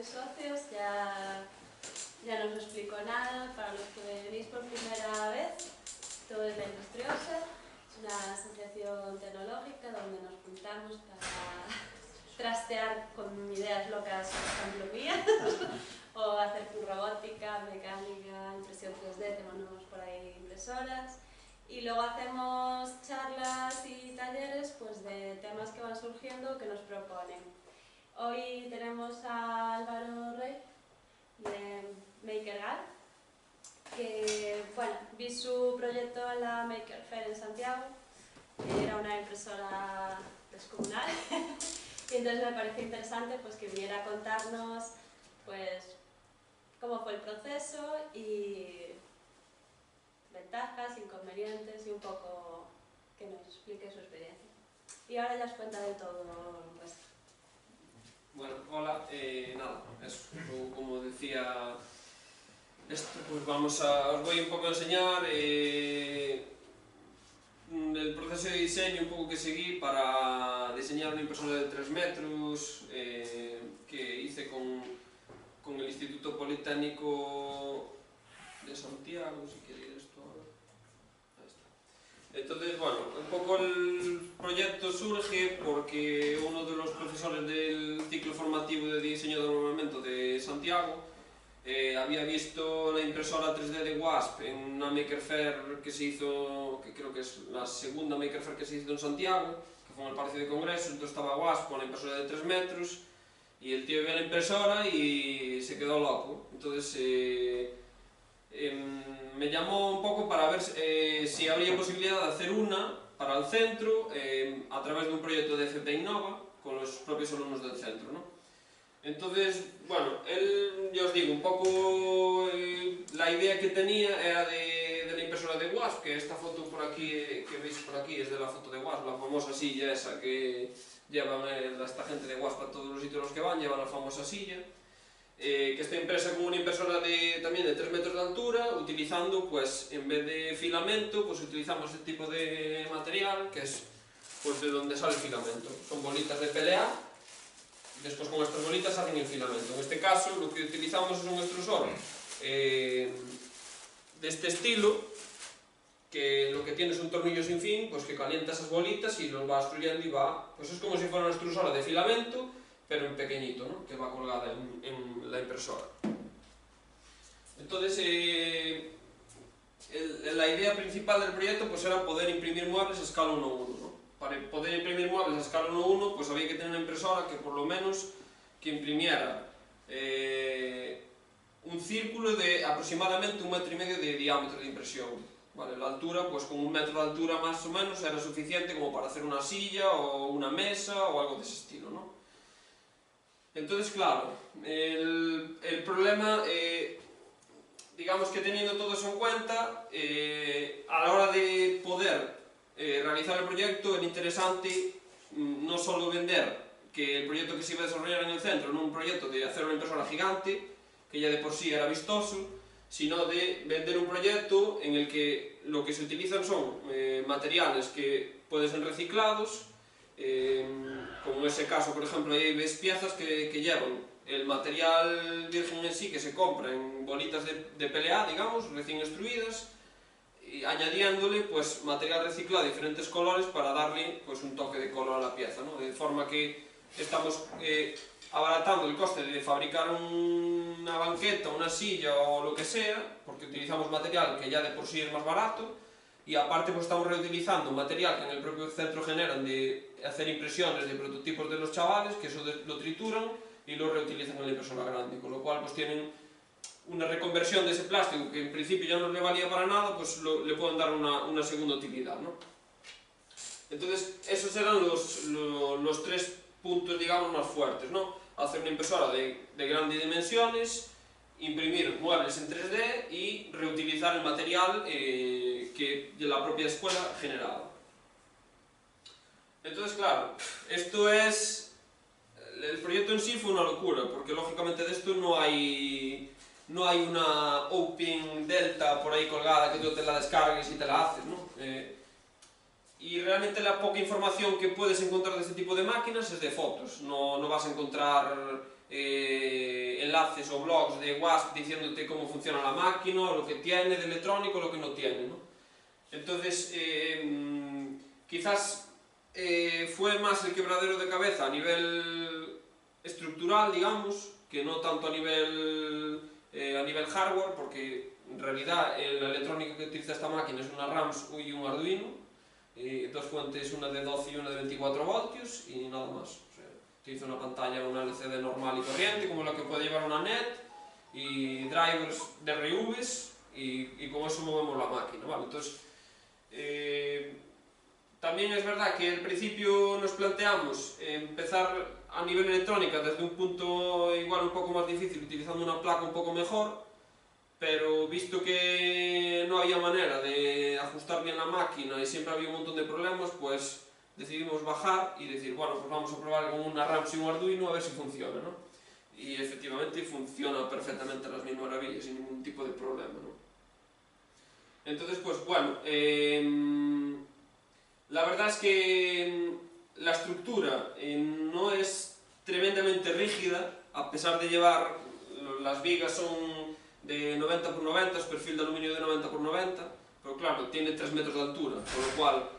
sois socios, ya no os explico nada. Para los que venís por primera vez, todo es la Industriosa, es una asociación tecnológica donde nos juntamos para trastear con ideas locas, por ejemplo, mías, o hacer robótica, mecánica, impresión 3D, tenemos por ahí impresoras. Y luego hacemos charlas y talleres pues, de temas que van surgiendo que nos proponen. Hoy tenemos a Álvaro Rey de MakerGal, que bueno, vi su proyecto en la Maker Fair en Santiago, era una impresora descomunal, y entonces me pareció interesante pues, que viniera a contarnos pues, cómo fue el proceso y ventajas, inconvenientes y un poco que nos explique su experiencia. Y ahora ya os cuenta de todo vuestro. Bueno, hola, nada, eso, como decía esto, pues os voy un poco a enseñar el proceso de diseño un poco que seguí para diseñar una impresora de 3 metros que hice con el Instituto Politécnico de Santiago, si queréis esto ahora. Ahí está. Entonces, bueno, un poco el proyecto surge porque uno de los profesores del ciclo formativo de diseño de armamento de Santiago había visto la impresora 3D de Wasp en una Maker Fair que se hizo, que creo que es la segunda Maker Fair que se hizo en Santiago, que fue en el Palacio de Congreso. Entonces estaba Wasp con la impresora de 3 metros y el tío vio la impresora y se quedó loco. Entonces me llamó un poco para ver si habría posibilidad de hacer una para el centro a través de un proyecto de FP Innova con los propios alumnos del centro, ¿no? Entonces, bueno, él, ya os digo, un poco la idea que tenía era de la impresora de Wasp, que esta foto por aquí, que veis por aquí, es de la foto de Wasp, la famosa silla esa que llevan esta gente de Wasp a todos los sitios a los que van, llevan la famosa silla. Que está impresa con una impresora también de 3 metros de altura, utilizando, pues, en vez de filamento, pues utilizamos este tipo de material, que es pues, de donde sale el filamento. Son bolitas de PLA, después con estas bolitas hacen el filamento. En este caso, lo que utilizamos es un extrusor de este estilo, que lo que tiene es un tornillo sin fin, pues que calienta esas bolitas y los va extruyendo y va, pues es como si fuera una extrusora de filamento, pero en pequeñito, ¿no? Que va colgada en la impresora. Entonces, la idea principal del proyecto pues, era poder imprimir muebles a escala 1:1, ¿no? Para poder imprimir muebles a escala 1:1 pues había que tener una impresora que por lo menos que imprimiera un círculo de aproximadamente 1,5 metros de diámetro de impresión. Vale, la altura, pues con 1 metro de altura más o menos era suficiente como para hacer una silla o una mesa o algo de ese estilo, ¿no? Entonces, claro, el problema, digamos que teniendo todo eso en cuenta, a la hora de poder realizar el proyecto era interesante no solo vender que el proyecto que se iba a desarrollar en el centro, no un proyecto de hacer una impresora gigante, que ya de por sí era vistoso, sino de vender un proyecto en el que lo que se utilizan son materiales que pueden ser reciclados, como en ese caso, por ejemplo, ahí ves piezas que llevan el material virgen en sí que se compra en bolitas de PLA, digamos, recién extruidas, y añadiéndole pues, material reciclado de diferentes colores para darle pues, un toque de color a la pieza, ¿no? De forma que estamos abaratando el coste de fabricar una banqueta, una silla o lo que sea, porque utilizamos material que ya de por sí es más barato, y aparte pues estamos reutilizando material que en el propio centro generan de hacer impresiones de prototipos de los chavales, que eso lo trituran y lo reutilizan en la impresora grande, con lo cual pues tienen una reconversión de ese plástico que en principio ya no le valía para nada, pues le pueden dar una segunda utilidad, ¿no? Entonces esos eran los 3 puntos, digamos, más fuertes, ¿no? Hacer una impresora de grandes dimensiones, imprimir muebles en 3D y reutilizar el material que la propia escuela generaba. Entonces, claro, esto es... El proyecto en sí fue una locura, porque lógicamente de esto no hay una Open Delta por ahí colgada que tú te la descargues y te la haces, ¿no? y realmente la poca información que puedes encontrar de este tipo de máquinas es de fotos, no vas a encontrar enlaces o blogs de WASP diciéndote cómo funciona la máquina, o lo que tiene de electrónico, o lo que no tiene, ¿no? Entonces, quizás fue más el quebradero de cabeza a nivel estructural, digamos, que no tanto a nivel hardware, porque en realidad la electrónica que utiliza esta máquina es una RAMS y un Arduino, dos fuentes, una de 12 y una de 24 voltios, y nada más. O sea, utiliza una pantalla, una LCD normal y corriente, como la que puede llevar una NET, y drivers DRVs, y con eso movemos la máquina, ¿vale? Entonces, también es verdad que al principio nos planteamos empezar a nivel electrónica desde un punto igual un poco más difícil, utilizando una placa un poco mejor, pero visto que no había manera de ajustar bien la máquina y siempre había un montón de problemas, pues decidimos bajar y decir, bueno, pues vamos a probar con una RAMS y un Arduino a ver si funciona, ¿no? Y efectivamente funciona perfectamente a las mil maravillas, sin ningún tipo de problema, ¿no? Entonces, pues bueno, la verdad es que la estructura no es tremendamente rígida, a pesar de llevar, las vigas son de 90 por 90, es perfil de aluminio de 90 por 90, pero claro, tiene 3 metros de altura, con lo cual,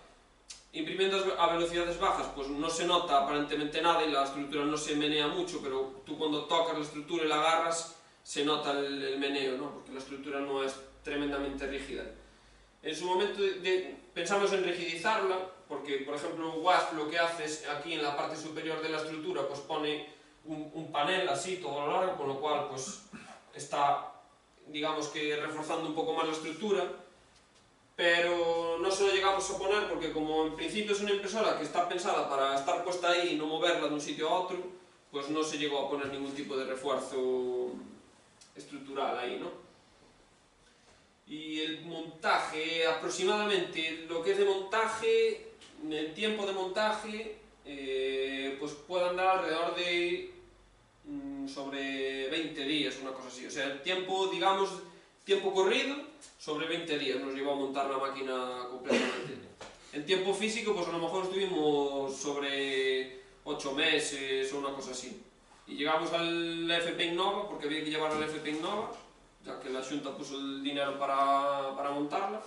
imprimiendo a velocidades bajas, pues no se nota aparentemente nada y la estructura no se menea mucho, pero tú cuando tocas la estructura y la agarras, se nota el meneo, ¿no? Porque la estructura no es tremendamente rígida. En su momento pensamos en rigidizarla, porque por ejemplo WASP lo que hace es aquí en la parte superior de la estructura pues pone un panel así todo a lo largo, con lo cual pues está, digamos que reforzando un poco más la estructura, pero no se lo llegamos a poner porque como en principio es una impresora que está pensada para estar puesta ahí y no moverla de un sitio a otro, pues no se llegó a poner ningún tipo de refuerzo estructural ahí, ¿no? Y el montaje, aproximadamente lo que es de montaje, el tiempo de montaje, pues puede andar alrededor de sobre 20 días, una cosa así. O sea, el tiempo, digamos, tiempo corrido, sobre 20 días nos llevó a montar la máquina completamente. En tiempo físico, pues a lo mejor estuvimos sobre 8 meses o una cosa así. Y llegamos al FP Innova, porque había que llevar al FP Innova, ya que la Xunta puso el dinero para montarla,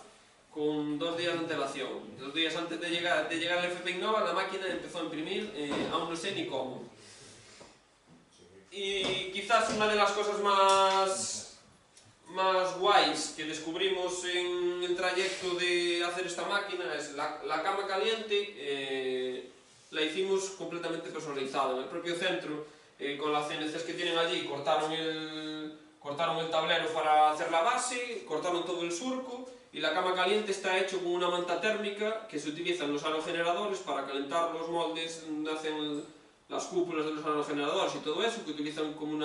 con 2 días de antelación. 2 días antes de llegar al FP Innova, la máquina empezó a imprimir, aún no sé ni cómo. Y quizás una de las cosas más guays que descubrimos en el trayecto de hacer esta máquina es la cama caliente. La hicimos completamente personalizada. En el propio centro, con las CNCs que tienen allí, cortaron el tablero para hacer la base, cortaron todo el surco, y la cama caliente está hecho con una manta térmica que se utiliza en los aerogeneradores para calentar los moldes donde hacen las cúpulas de los aerogeneradores y todo eso, que utilizan como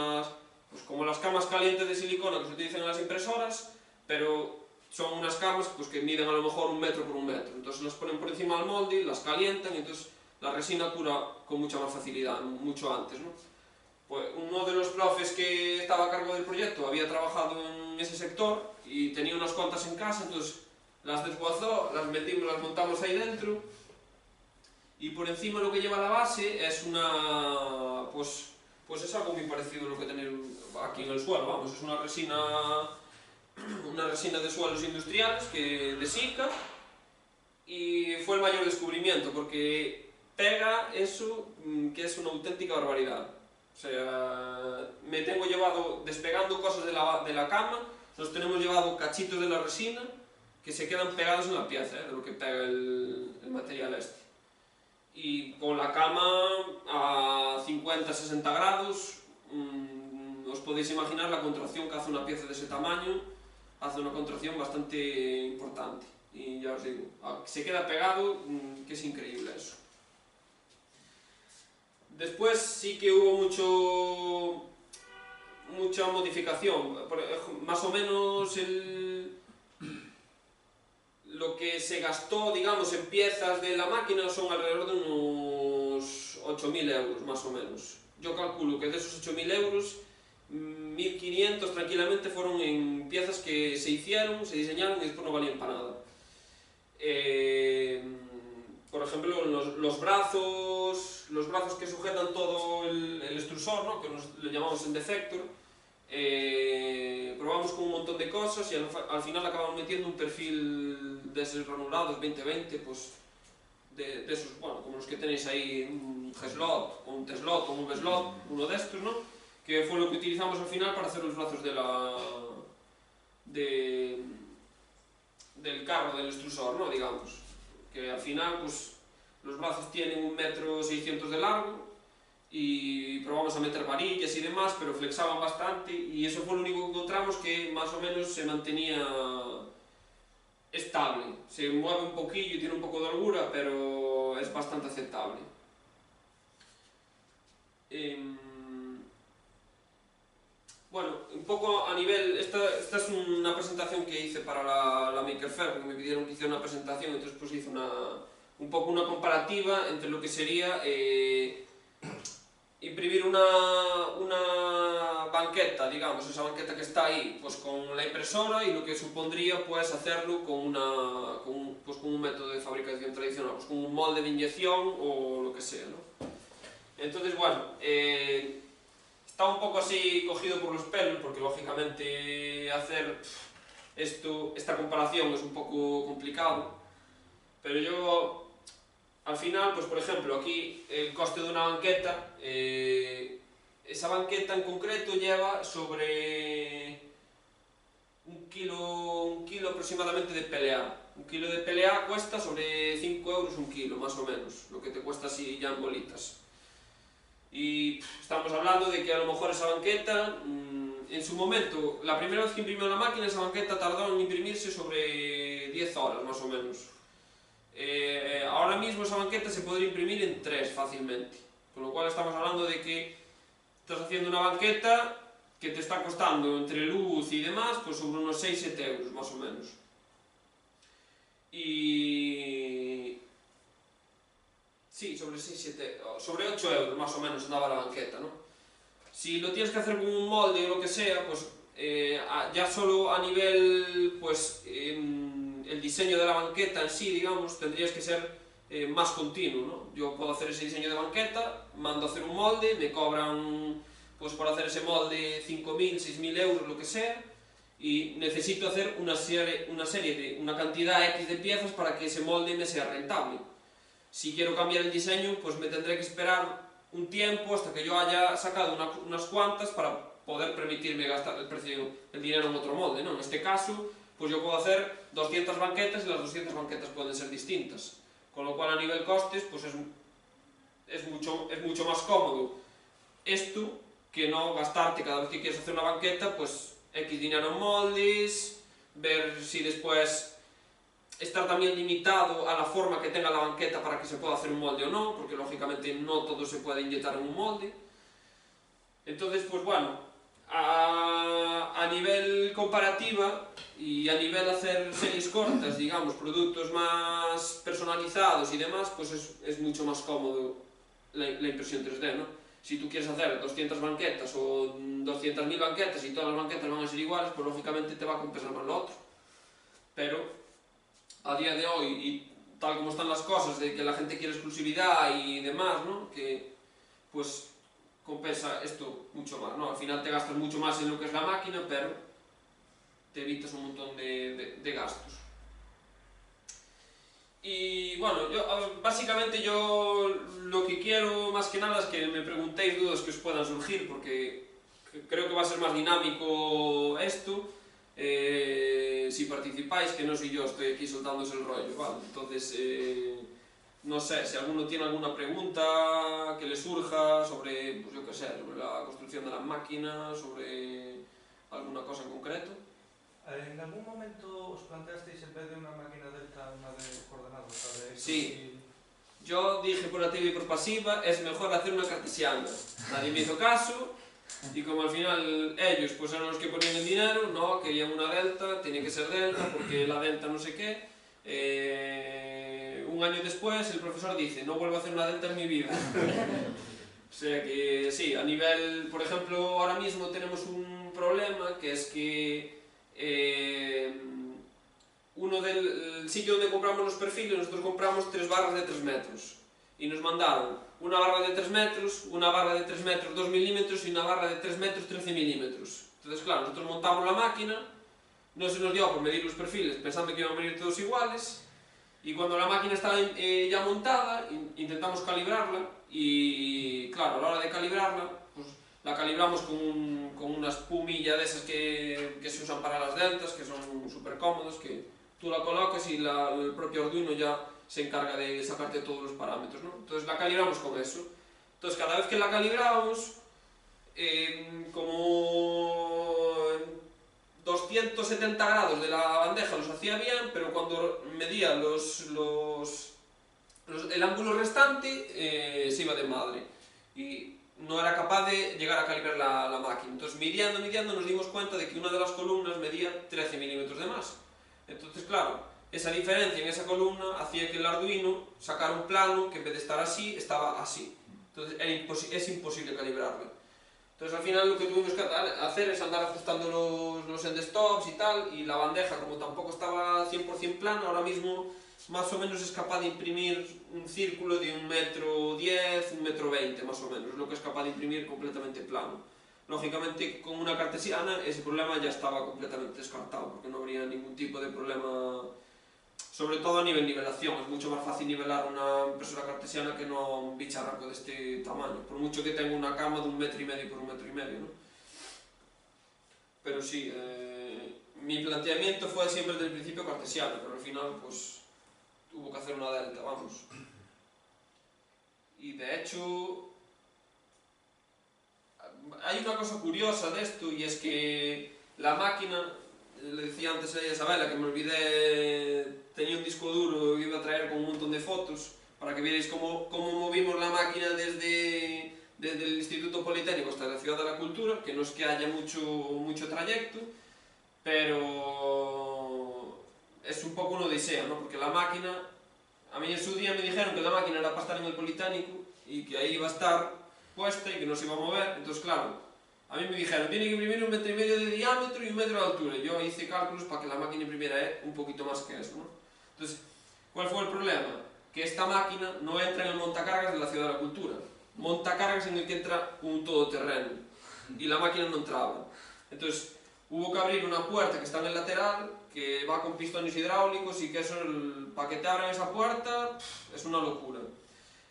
las camas calientes de silicona que se utilizan en las impresoras, pero son unas camas pues, que miden a lo mejor 1 metro por 1 metro. Entonces las ponen por encima del molde, las calientan y entonces la resina cura con mucha más facilidad, mucho antes, ¿no? Pues uno de los profes que estaba a cargo del proyecto había trabajado en ese sector y tenía unas cuantas en casa, entonces las desguazó, las metimos, las montamos ahí dentro, y por encima lo que lleva la base es pues es algo muy parecido a lo que tenéis aquí en el suelo, vamos, es una resina de suelos industriales de Sika, y fue el mayor descubrimiento porque pega eso que es una auténtica barbaridad. O sea, me tengo llevado, despegando cosas de la cama, nos tenemos llevado cachitos de la resina que se quedan pegados en la pieza, de lo que pega el material este. Y con la cama a 50-60 grados, os podéis imaginar la contracción que hace una pieza de ese tamaño, hace una contracción bastante importante. Y ya os digo, se queda pegado, que es increíble eso. Después sí que hubo mucha modificación, más o menos lo que se gastó, digamos, en piezas de la máquina son alrededor de unos 8.000 euros, más o menos. Yo calculo que de esos 8.000 euros, 1.500 tranquilamente fueron en piezas que se hicieron, se diseñaron y después no valían para nada. ejemplo, los brazos que sujetan todo el extrusor, ¿no? Que le llamamos el defector, probamos con un montón de cosas y al final acabamos metiendo un perfil de esos granulados 2020, pues de esos, bueno, como los que tenéis ahí, un G-slot, o un T-slot, o un V-slot, uno de estos, ¿no? Que fue lo que utilizamos al final para hacer los brazos del carro, del extrusor, ¿no? Digamos. Que al final, pues, los brazos tienen 1,6 m de largo y probamos a meter varillas y demás, pero flexaban bastante y eso fue lo único que encontramos que más o menos se mantenía estable. Se mueve un poquillo y tiene un poco de holgura, pero es bastante aceptable. Bueno, un poco a nivel... Esta es una presentación que hice para la Maker Faire, porque me pidieron que hiciera una presentación, entonces pues hice un poco una comparativa entre lo que sería imprimir una banqueta, digamos, esa banqueta que está ahí, pues con la impresora, y lo que supondría pues hacerlo con un método de fabricación tradicional, pues con un molde de inyección o lo que sea, ¿no? Entonces, bueno, está un poco así cogido por los pelos, porque lógicamente hacer esta comparación es un poco complicado, pero yo al final, pues por ejemplo, aquí el coste de una banqueta, esa banqueta en concreto lleva sobre un kilo aproximadamente de PLA. Un kilo de PLA cuesta sobre 5 euros un kilo, más o menos, lo que te cuesta así ya en bolitas. Y estamos hablando de que a lo mejor esa banqueta, en su momento, la primera vez que imprimió la máquina, esa banqueta tardó en imprimirse sobre 10 horas, más o menos. Ahora mismo esa banqueta se podría imprimir en 3 fácilmente, con lo cual estamos hablando de que estás haciendo una banqueta que te está costando entre luz y demás, pues sobre unos 6-7 euros, más o menos. Y... sí, sobre 8 euros más o menos andaba la banqueta, ¿no? Si lo tienes que hacer con un molde o lo que sea, pues ya solo a nivel, pues, el diseño de la banqueta en sí, digamos, tendrías que ser más continuo, ¿no? Yo puedo hacer ese diseño de banqueta, mando a hacer un molde, me cobran, pues por hacer ese molde 5.000, 6.000 euros, lo que sea, y necesito hacer una cantidad X de piezas para que ese molde me sea rentable. Si quiero cambiar el diseño, pues me tendré que esperar un tiempo hasta que yo haya sacado unas cuantas para poder permitirme gastar el dinero en otro molde, ¿no? En este caso, pues yo puedo hacer 200 banquetas y las 200 banquetas pueden ser distintas. Con lo cual a nivel costes, pues es mucho más cómodo esto que no gastarte cada vez que quieres hacer una banqueta, pues X dinero en moldes, ver si después estar también limitado a la forma que tenga la banqueta para que se pueda hacer un molde o no, porque lógicamente no todo se puede inyectar en un molde. Entonces, pues bueno, a nivel comparativa y a nivel hacer series cortas, digamos, productos más personalizados y demás, pues es mucho más cómodo la impresión 3D, ¿no? Si tú quieres hacer 200 banquetas o 200.000 banquetas y todas las banquetas van a ser iguales, pues lógicamente te va a compensar más lo otro. Pero a día de hoy, y tal como están las cosas, de que la gente quiere exclusividad y demás, ¿no? Que pues compensa esto mucho más, ¿no? Al final te gastas mucho más en lo que es la máquina, pero te evitas un montón de gastos. Y bueno, básicamente yo lo que quiero más que nada es que me preguntéis dudas que os puedan surgir, porque creo que va a ser más dinámico esto. Si participáis, que no soy yo, estoy aquí soltándose el rollo, ¿vale? Entonces, no sé, si alguno tiene alguna pregunta que le surja sobre, pues yo qué sé, sobre la construcción de las máquinas, sobre alguna cosa en concreto. ¿En algún momento os planteasteis en vez de una máquina delta, una de coordenadas? Sí. Yo dije por activa y por pasiva, es mejor hacer una cartesiana. Nadie me hizo caso. Y como al final ellos pues eran los que ponían el dinero, no, querían una delta, tenía que ser delta, porque la delta no sé qué. Un año después el profesor dice, no vuelvo a hacer una delta en mi vida. O sea que sí, a nivel, por ejemplo, ahora mismo tenemos un problema, que es que el sitio donde compramos los perfiles, nosotros compramos 3 barras de 3 metros. Y nos mandaron una barra de 3 metros, una barra de 3 metros 2 milímetros y una barra de 3 metros 13 milímetros. Entonces, claro, nosotros montamos la máquina, no se nos dio por medir los perfiles pensando que iban a venir todos iguales, y cuando la máquina estaba ya montada, intentamos calibrarla, y claro, a la hora de calibrarla, pues la calibramos con una espumilla de esas que se usan para las deltas, que son súper cómodos, que tú la colocas y el propio Arduino ya se encarga de sacarte todos los parámetros, ¿no? Entonces la calibramos con eso. Entonces cada vez que la calibrábamos, como 270 grados de la bandeja los hacía bien, pero cuando medía el ángulo restante se iba de madre y no era capaz de llegar a calibrar la máquina. Entonces midiendo nos dimos cuenta de que una de las columnas medía 13 milímetros de más. Entonces claro, esa diferencia en esa columna hacía que el Arduino sacara un plano que en vez de estar así, estaba así. Entonces es imposible calibrarlo. Entonces al final lo que tuvimos que hacer es andar ajustando los endstops y tal, y la bandeja, como tampoco estaba 100% plana, ahora mismo más o menos es capaz de imprimir un círculo de 1,10 m, 1,20 m más o menos, lo que es capaz de imprimir completamente plano. Lógicamente con una cartesiana ese problema ya estaba completamente descartado, porque no habría ningún tipo de problema, sobre todo a nivel nivelación. Es mucho más fácil nivelar una impresora cartesiana que no un bicharraco de este tamaño, por mucho que tenga una cama de 1,5 m por 1,5 m, ¿no? Pero sí, mi planteamiento fue siempre desde el principio cartesiano, pero al final pues hubo que hacer una delta, vamos. Y de hecho hay una cosa curiosa de esto, y es que la máquina, le decía antes a Isabela que me olvidé, tenía un disco duro que iba a traer con un montón de fotos para que vierais cómo movimos la máquina desde el Instituto Politécnico hasta la Ciudad de la Cultura, que no es que haya mucho trayecto, pero es un poco una odisea, ¿no? Porque la máquina, a mí en su día me dijeron que la máquina era para estar en el Politécnico y que ahí iba a estar puesta y que no se iba a mover. Entonces claro, a mí me dijeron, tiene que imprimir 1,5 m de diámetro y 1 metro de altura. Yo hice cálculos para que la máquina imprimiera un poquito más que eso, ¿no? Entonces, ¿cuál fue el problema? Que esta máquina no entra en el montacargas de la Ciudad de la Cultura. Montacargas en el que entra un todoterreno, y la máquina no entraba. Entonces, hubo que abrir una puerta que está en el lateral, que va con pistones hidráulicos, y que eso, para que te abran esa puerta, es una locura.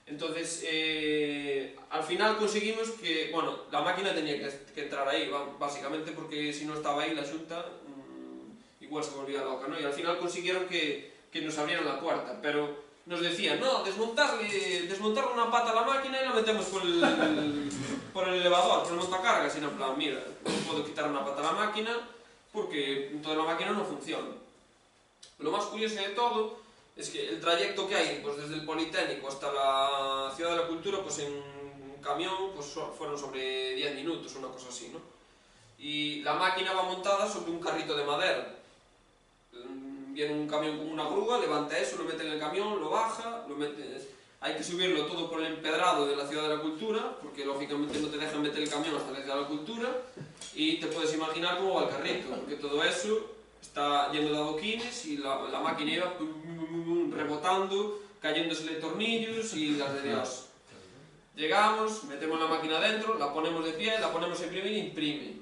Entonces, al final conseguimos que, bueno, la máquina tenía que entrar ahí, básicamente porque si no estaba ahí la Xunta, igual se volvía loca, ¿no? Y al final consiguieron que nos abrieran la puerta, pero nos decían, no, desmontarle una pata a la máquina y la metemos por el elevador, por el montacargas, y en plan, mira, no puedo quitar una pata a la máquina porque toda la máquina no funciona. Lo más curioso de todo es que el trayecto que hay, pues desde el Politécnico hasta la Ciudad de la Cultura, pues en camión pues fueron sobre 10 minutos, una cosa así, ¿no? Y la máquina va montada sobre un carrito de madera. Viene un camión con una grúa, levanta eso, lo mete en el camión, lo baja, hay que subirlo todo por el empedrado de la Ciudad de la Cultura, porque lógicamente no te dejan meter el camión hasta la Ciudad de la Cultura, y te puedes imaginar cómo va el carrito, porque todo eso está lleno de adoquines y la máquina iba rebotando, cayéndosele tornillos y las de Dios. Llegamos, metemos la máquina dentro, la ponemos de pie, la ponemos a imprimir y imprime.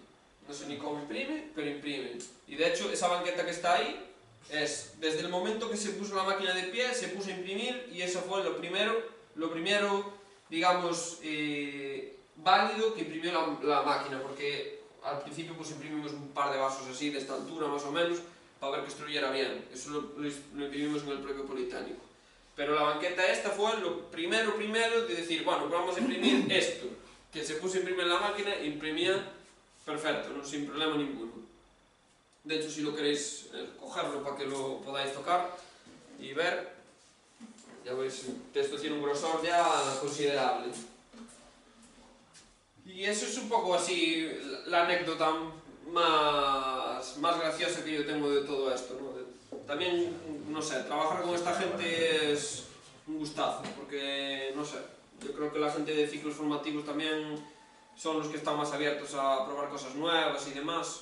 No sé ni cómo imprime, pero imprime. Y de hecho esa banqueta que está ahí es, desde el momento que se puso la máquina de pie, se puso a imprimir, y eso fue lo primero, digamos, válido que imprimió la máquina, porque al principio pues imprimimos un par de vasos así, de esta altura más o menos, para ver que estruyera bien. Eso lo imprimimos en el propio Politécnico. Pero la banqueta esta fue lo primero de decir, bueno, vamos a imprimir esto, que se puso a imprimir en la máquina e imprimía perfecto, ¿no? Sin problema ninguno. De hecho, si lo queréis cogerlo para que lo podáis tocar y ver, ya veis que esto tiene un grosor ya considerable. Y eso es un poco así la anécdota más graciosa que yo tengo de todo esto, ¿no? También, no sé, trabajar con esta gente es un gustazo, porque, no sé, yo creo que la gente de ciclos formativos también son los que están más abiertos a probar cosas nuevas y demás.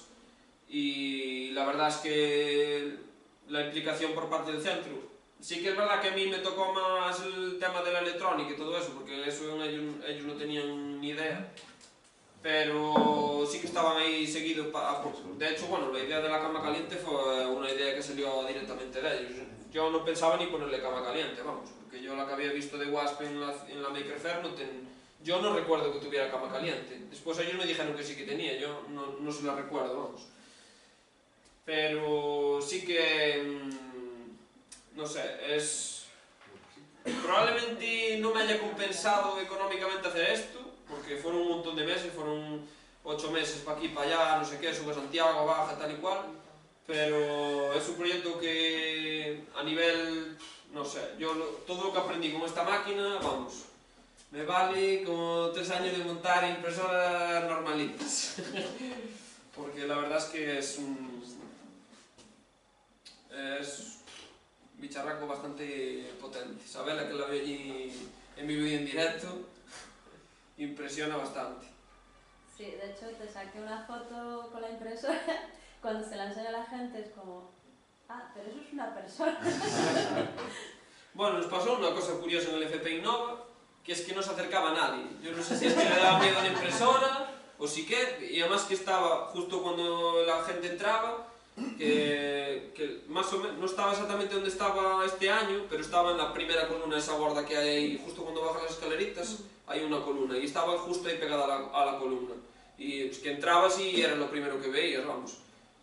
Y la verdad es que la implicación por parte del centro. Sí que es verdad que a mí me tocó más el tema de la electrónica y todo eso, porque eso ellos no tenían ni idea. Pero sí que estaban ahí seguidos. De hecho, bueno, la idea de la cama caliente fue una idea que salió directamente de ellos. Yo no pensaba ni ponerle cama caliente, vamos, porque yo la que había visto de Wasp en la Maker Faire, yo no recuerdo que tuviera cama caliente. Después ellos me dijeron que sí que tenía, yo no se la recuerdo, vamos. Pero sí que... no sé, probablemente no me haya compensado económicamente hacer esto, porque fueron un montón de meses, fueron 8 meses para aquí, para allá, no sé qué, sube a Santiago, baja, tal y cual, pero es un proyecto que a nivel, no sé, todo lo que aprendí con esta máquina, vamos, me vale como 3 años de montar impresoras normalitas, porque la verdad es que es un bicharraco bastante potente. Sabela, que la veo allí en vivo y en directo, impresiona bastante. Sí, de hecho te saqué una foto con la impresora, cuando se la enseña a la gente es como, ah, pero eso es una persona. Bueno, nos pasó una cosa curiosa en el FP Innova, que es que no se acercaba a nadie. Yo no sé si es que le daba miedo a la impresora, o sí que, y además que estaba justo cuando la gente entraba, que más o menos, no estaba exactamente donde estaba este año, pero estaba en la primera columna esa gorda que hay ahí, justo cuando bajan las escaleritas, hay una columna, y estaba justo ahí pegada a la columna. Y pues que entrabas y era lo primero que veías, vamos.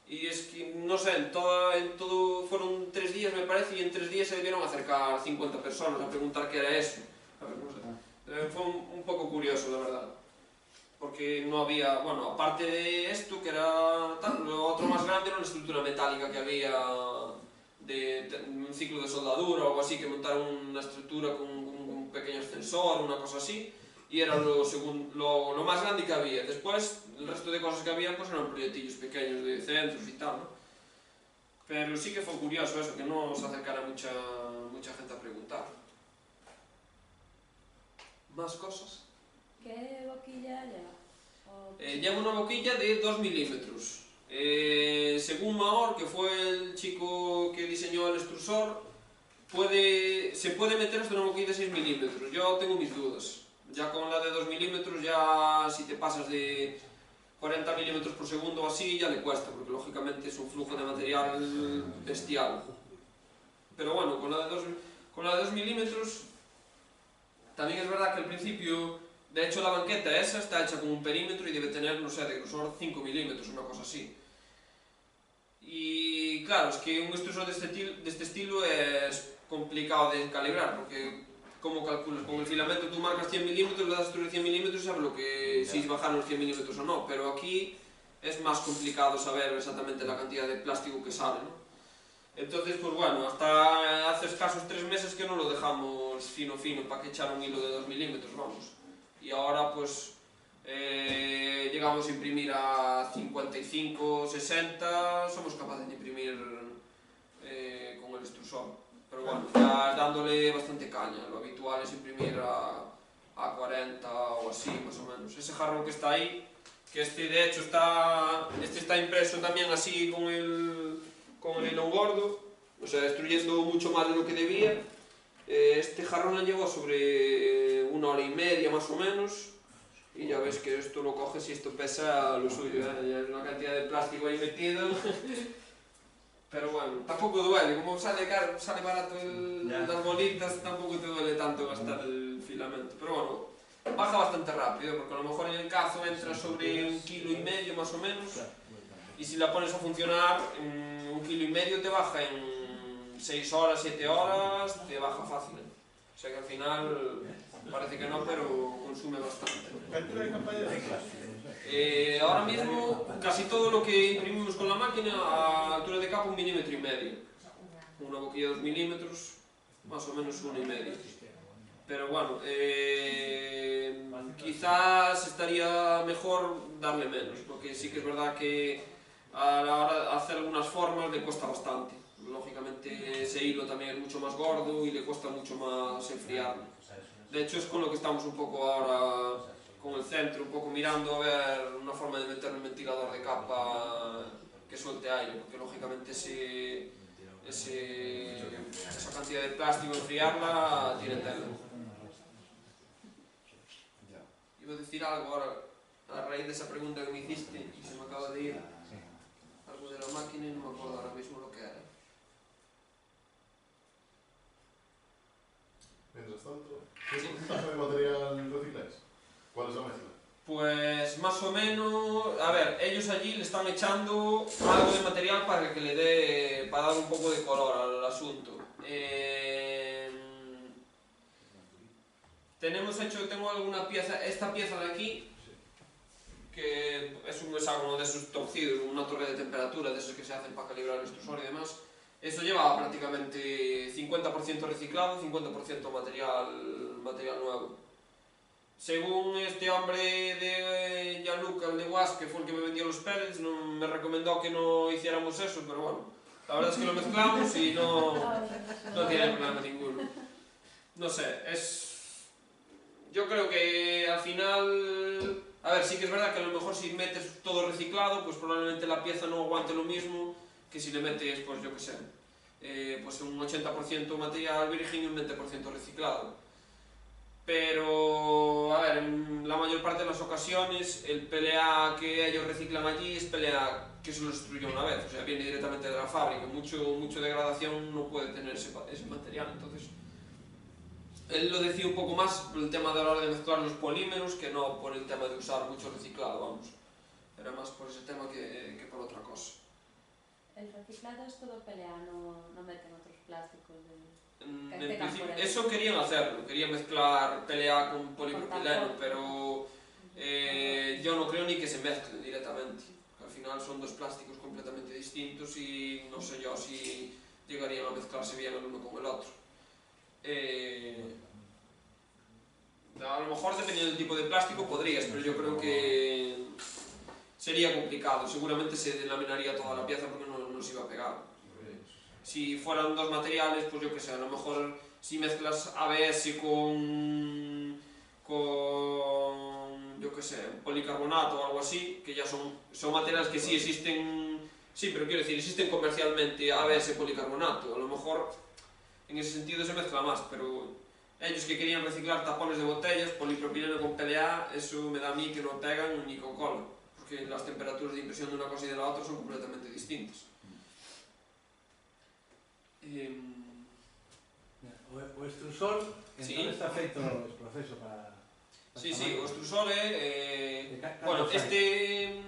Y es que, no sé, en todo fueron 3 días me parece, y en 3 días se debieron acercar 50 personas a preguntar qué era eso. A ver, no sé. Fue un poco curioso, la verdad. Porque no había, bueno, aparte de esto, que era tal, lo otro más grande era una estructura metálica que había de un ciclo de soldadura o algo así, que montaron una estructura con un pequeño ascensor, una cosa así, y era lo más grande que había. Después, el resto de cosas que había pues eran proyectillos pequeños de centros y tal, ¿no? Pero sí que fue curioso eso, que no se acercara mucha gente a preguntar. ¿Más cosas? ¿Qué boquilla lleva? Lleva una boquilla de 2 milímetros. Según Mahor, que fue el chico que diseñó el extrusor, se puede meter hasta una boquilla de 6 milímetros. Yo tengo mis dudas. Ya con la de 2 milímetros, ya si te pasas de 40 milímetros por segundo o así, ya le cuesta, porque lógicamente es un flujo de material bestial. Pero bueno, con la de 2 milímetros, también es verdad que al principio, de hecho la banqueta esa está hecha con un perímetro y debe tener, no sé, de grosor 5 milímetros, una cosa así. Y claro, es que un extrusor de este estilo es complicado de calibrar, porque ¿cómo calculas? Con el filamento tú marcas 100 milímetros, le das extrusor de 100 milímetros y sabes si bajaron los 100 milímetros o no, pero aquí es más complicado saber exactamente la cantidad de plástico que sale, ¿no? Entonces, pues bueno, hasta hace escasos 3 meses que no lo dejamos fino para que echara un hilo de 2 milímetros, vamos. Y ahora pues llegamos a imprimir a 55, 60, somos capaces de imprimir con el extrusor. Pero bueno, ya dándole bastante caña, lo habitual es imprimir a 40 o así, más o menos. Ese jarrón que está ahí, que de hecho está impreso también así con el hilo gordo, o sea, destruyendo mucho más de lo que debía. Este jarrón lo llevó sobre 1 hora y media más o menos, y ya ves que esto lo coges y esto pesa lo suyo, ya es una cantidad de plástico ahí metido. Pero bueno, tampoco duele, como sale barato las bolitas, tampoco te duele tanto gastar el filamento. Pero bueno, baja bastante rápido, porque a lo mejor en el cazo entra sobre 1,5 kilos más o menos, y si la pones a funcionar, 1,5 kilos te baja en 6 horas, 7 horas, te baja fácil. O sea que al final parece que no, pero consume bastante. Ahora mismo casi todo lo que imprimimos con la máquina a altura de capa 1,5 milímetros. Una boquilla de 2 milímetros, más o menos 1,5. Pero bueno, quizás estaría mejor darle menos, porque sí que es verdad que a la hora de hacer algunas formas le cuesta bastante. Lógicamente ese hilo también es mucho más gordo y le cuesta mucho más enfriarlo. De hecho es con lo que estamos un poco ahora con el centro, un poco mirando a ver una forma de meter un ventilador de capa que suelte aire, porque lógicamente esa cantidad de plástico, enfriarla, tiene tela. Iba a decir algo ahora, a raíz de esa pregunta que me hiciste, y se me acaba de ir algo de la máquina y no me acuerdo ahora mismo lo que era. Mientras tanto, ¿qué porcentaje de material recicláis? ¿Cuál es la mezcla? Pues más o menos, a ver, ellos allí le están echando algo de material para que le dé, para dar un poco de color al asunto. Tengo alguna pieza, esta pieza de aquí, que es un hexágono de esos torcidos, una torre de temperatura, de esos que se hacen para calibrar el extrusor y demás. Eso lleva prácticamente 50% reciclado, 50% material nuevo. Según este hombre de Gianluca, el de Was, que fue el que me vendió los pellets, me recomendó que no hiciéramos eso, pero bueno, la verdad es que lo mezclamos y no tiene problema ninguno. No sé, yo creo que al final, a ver, sí que es verdad que a lo mejor si metes todo reciclado, pues probablemente la pieza no aguante lo mismo que si le metes, pues yo qué sé, pues un 80% material virgen y un 20% reciclado. Pero, a ver, en la mayor parte de las ocasiones el PLA que ellos reciclan allí es PLA que se lo destruyó una vez, o sea, viene directamente de la fábrica, mucho degradación no puede tener ese material, entonces él lo decía un poco más por el tema de la hora de mezclar los polímeros que no por el tema de usar mucho reciclado, vamos, era más por ese tema que por otra cosa. El reciclado es todo PLA, no meten otros plásticos En principio, eso querían hacerlo, querían mezclar PLA con polipropileno, pero yo no creo ni que se mezclen directamente, porque al final son dos plásticos completamente distintos y no sé yo si llegarían a mezclarse bien el uno con el otro. A lo mejor dependiendo del tipo de plástico podrías, pero yo creo que sería complicado, seguramente se delaminaría toda la pieza porque no se iba a pegar. Si fueran dos materiales, pues yo que sé, a lo mejor si mezclas ABS con yo que sé, policarbonato o algo así, que ya son materiales que sí existen, sí, pero quiero decir, existen comercialmente ABS policarbonato, a lo mejor en ese sentido se mezcla más, pero ellos que querían reciclar tapones de botellas, polipropileno con PLA, eso me da a mí que no pegan ni con cola, porque las temperaturas de impresión de una cosa y de la otra son completamente distintas. O extrusor, entón Sí. está feito o proceso para Sí, o extrusor bueno, este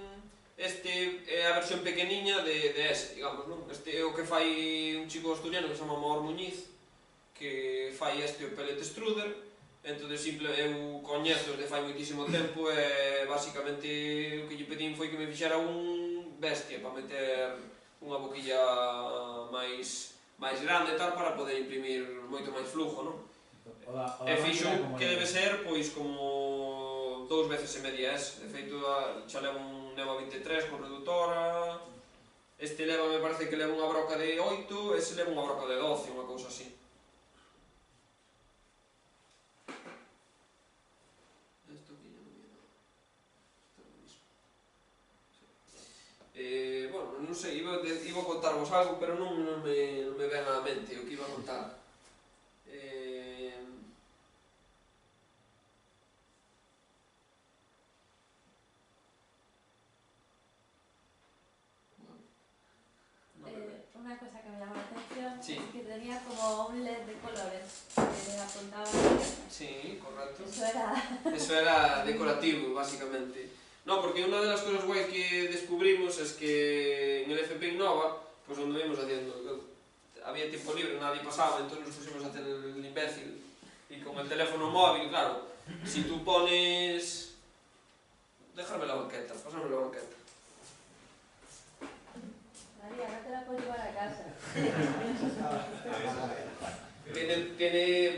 é a versión pequeniña de ese, digamos, non? Este é o que fai un chico asturiano que se chama Maor Muñiz, que fai este o pellet extruder, entón eu coñezo desde fai moitísimo tempo e basicamente o que lle pedín foi que me fixera un bestia para meter unha boquilla máis grande e tal para poder imprimir moito máis flujo, non? E fixo que debe ser pois como 2 veces e media ese. De feito, xa leva un Neva 23 con reductora, este leva, me parece que leva unha broca de 8, ese leva unha broca de 12, unha cousa así. Isto que non me dá. Isto é o mismo. Bueno, non sei, iba a contarvos algo, pero non me ven á mente o que iba a contar. Una cosa que me llamó la atención Sí. es que tenía como un LED de colores que apuntaba a la pieza. Sí, correcto. Eso era decorativo, básicamente. No, porque una de las cosas guay que descubrimos es que en el FP Innova, pues donde íbamos haciendo, había tiempo libre, nadie pasaba, entonces nos pusimos a hacer el imbécil. Y con el teléfono móvil, claro, si tú pones... Déjame la banqueta, pásame la banqueta. María, no te la puedo llevar a casa.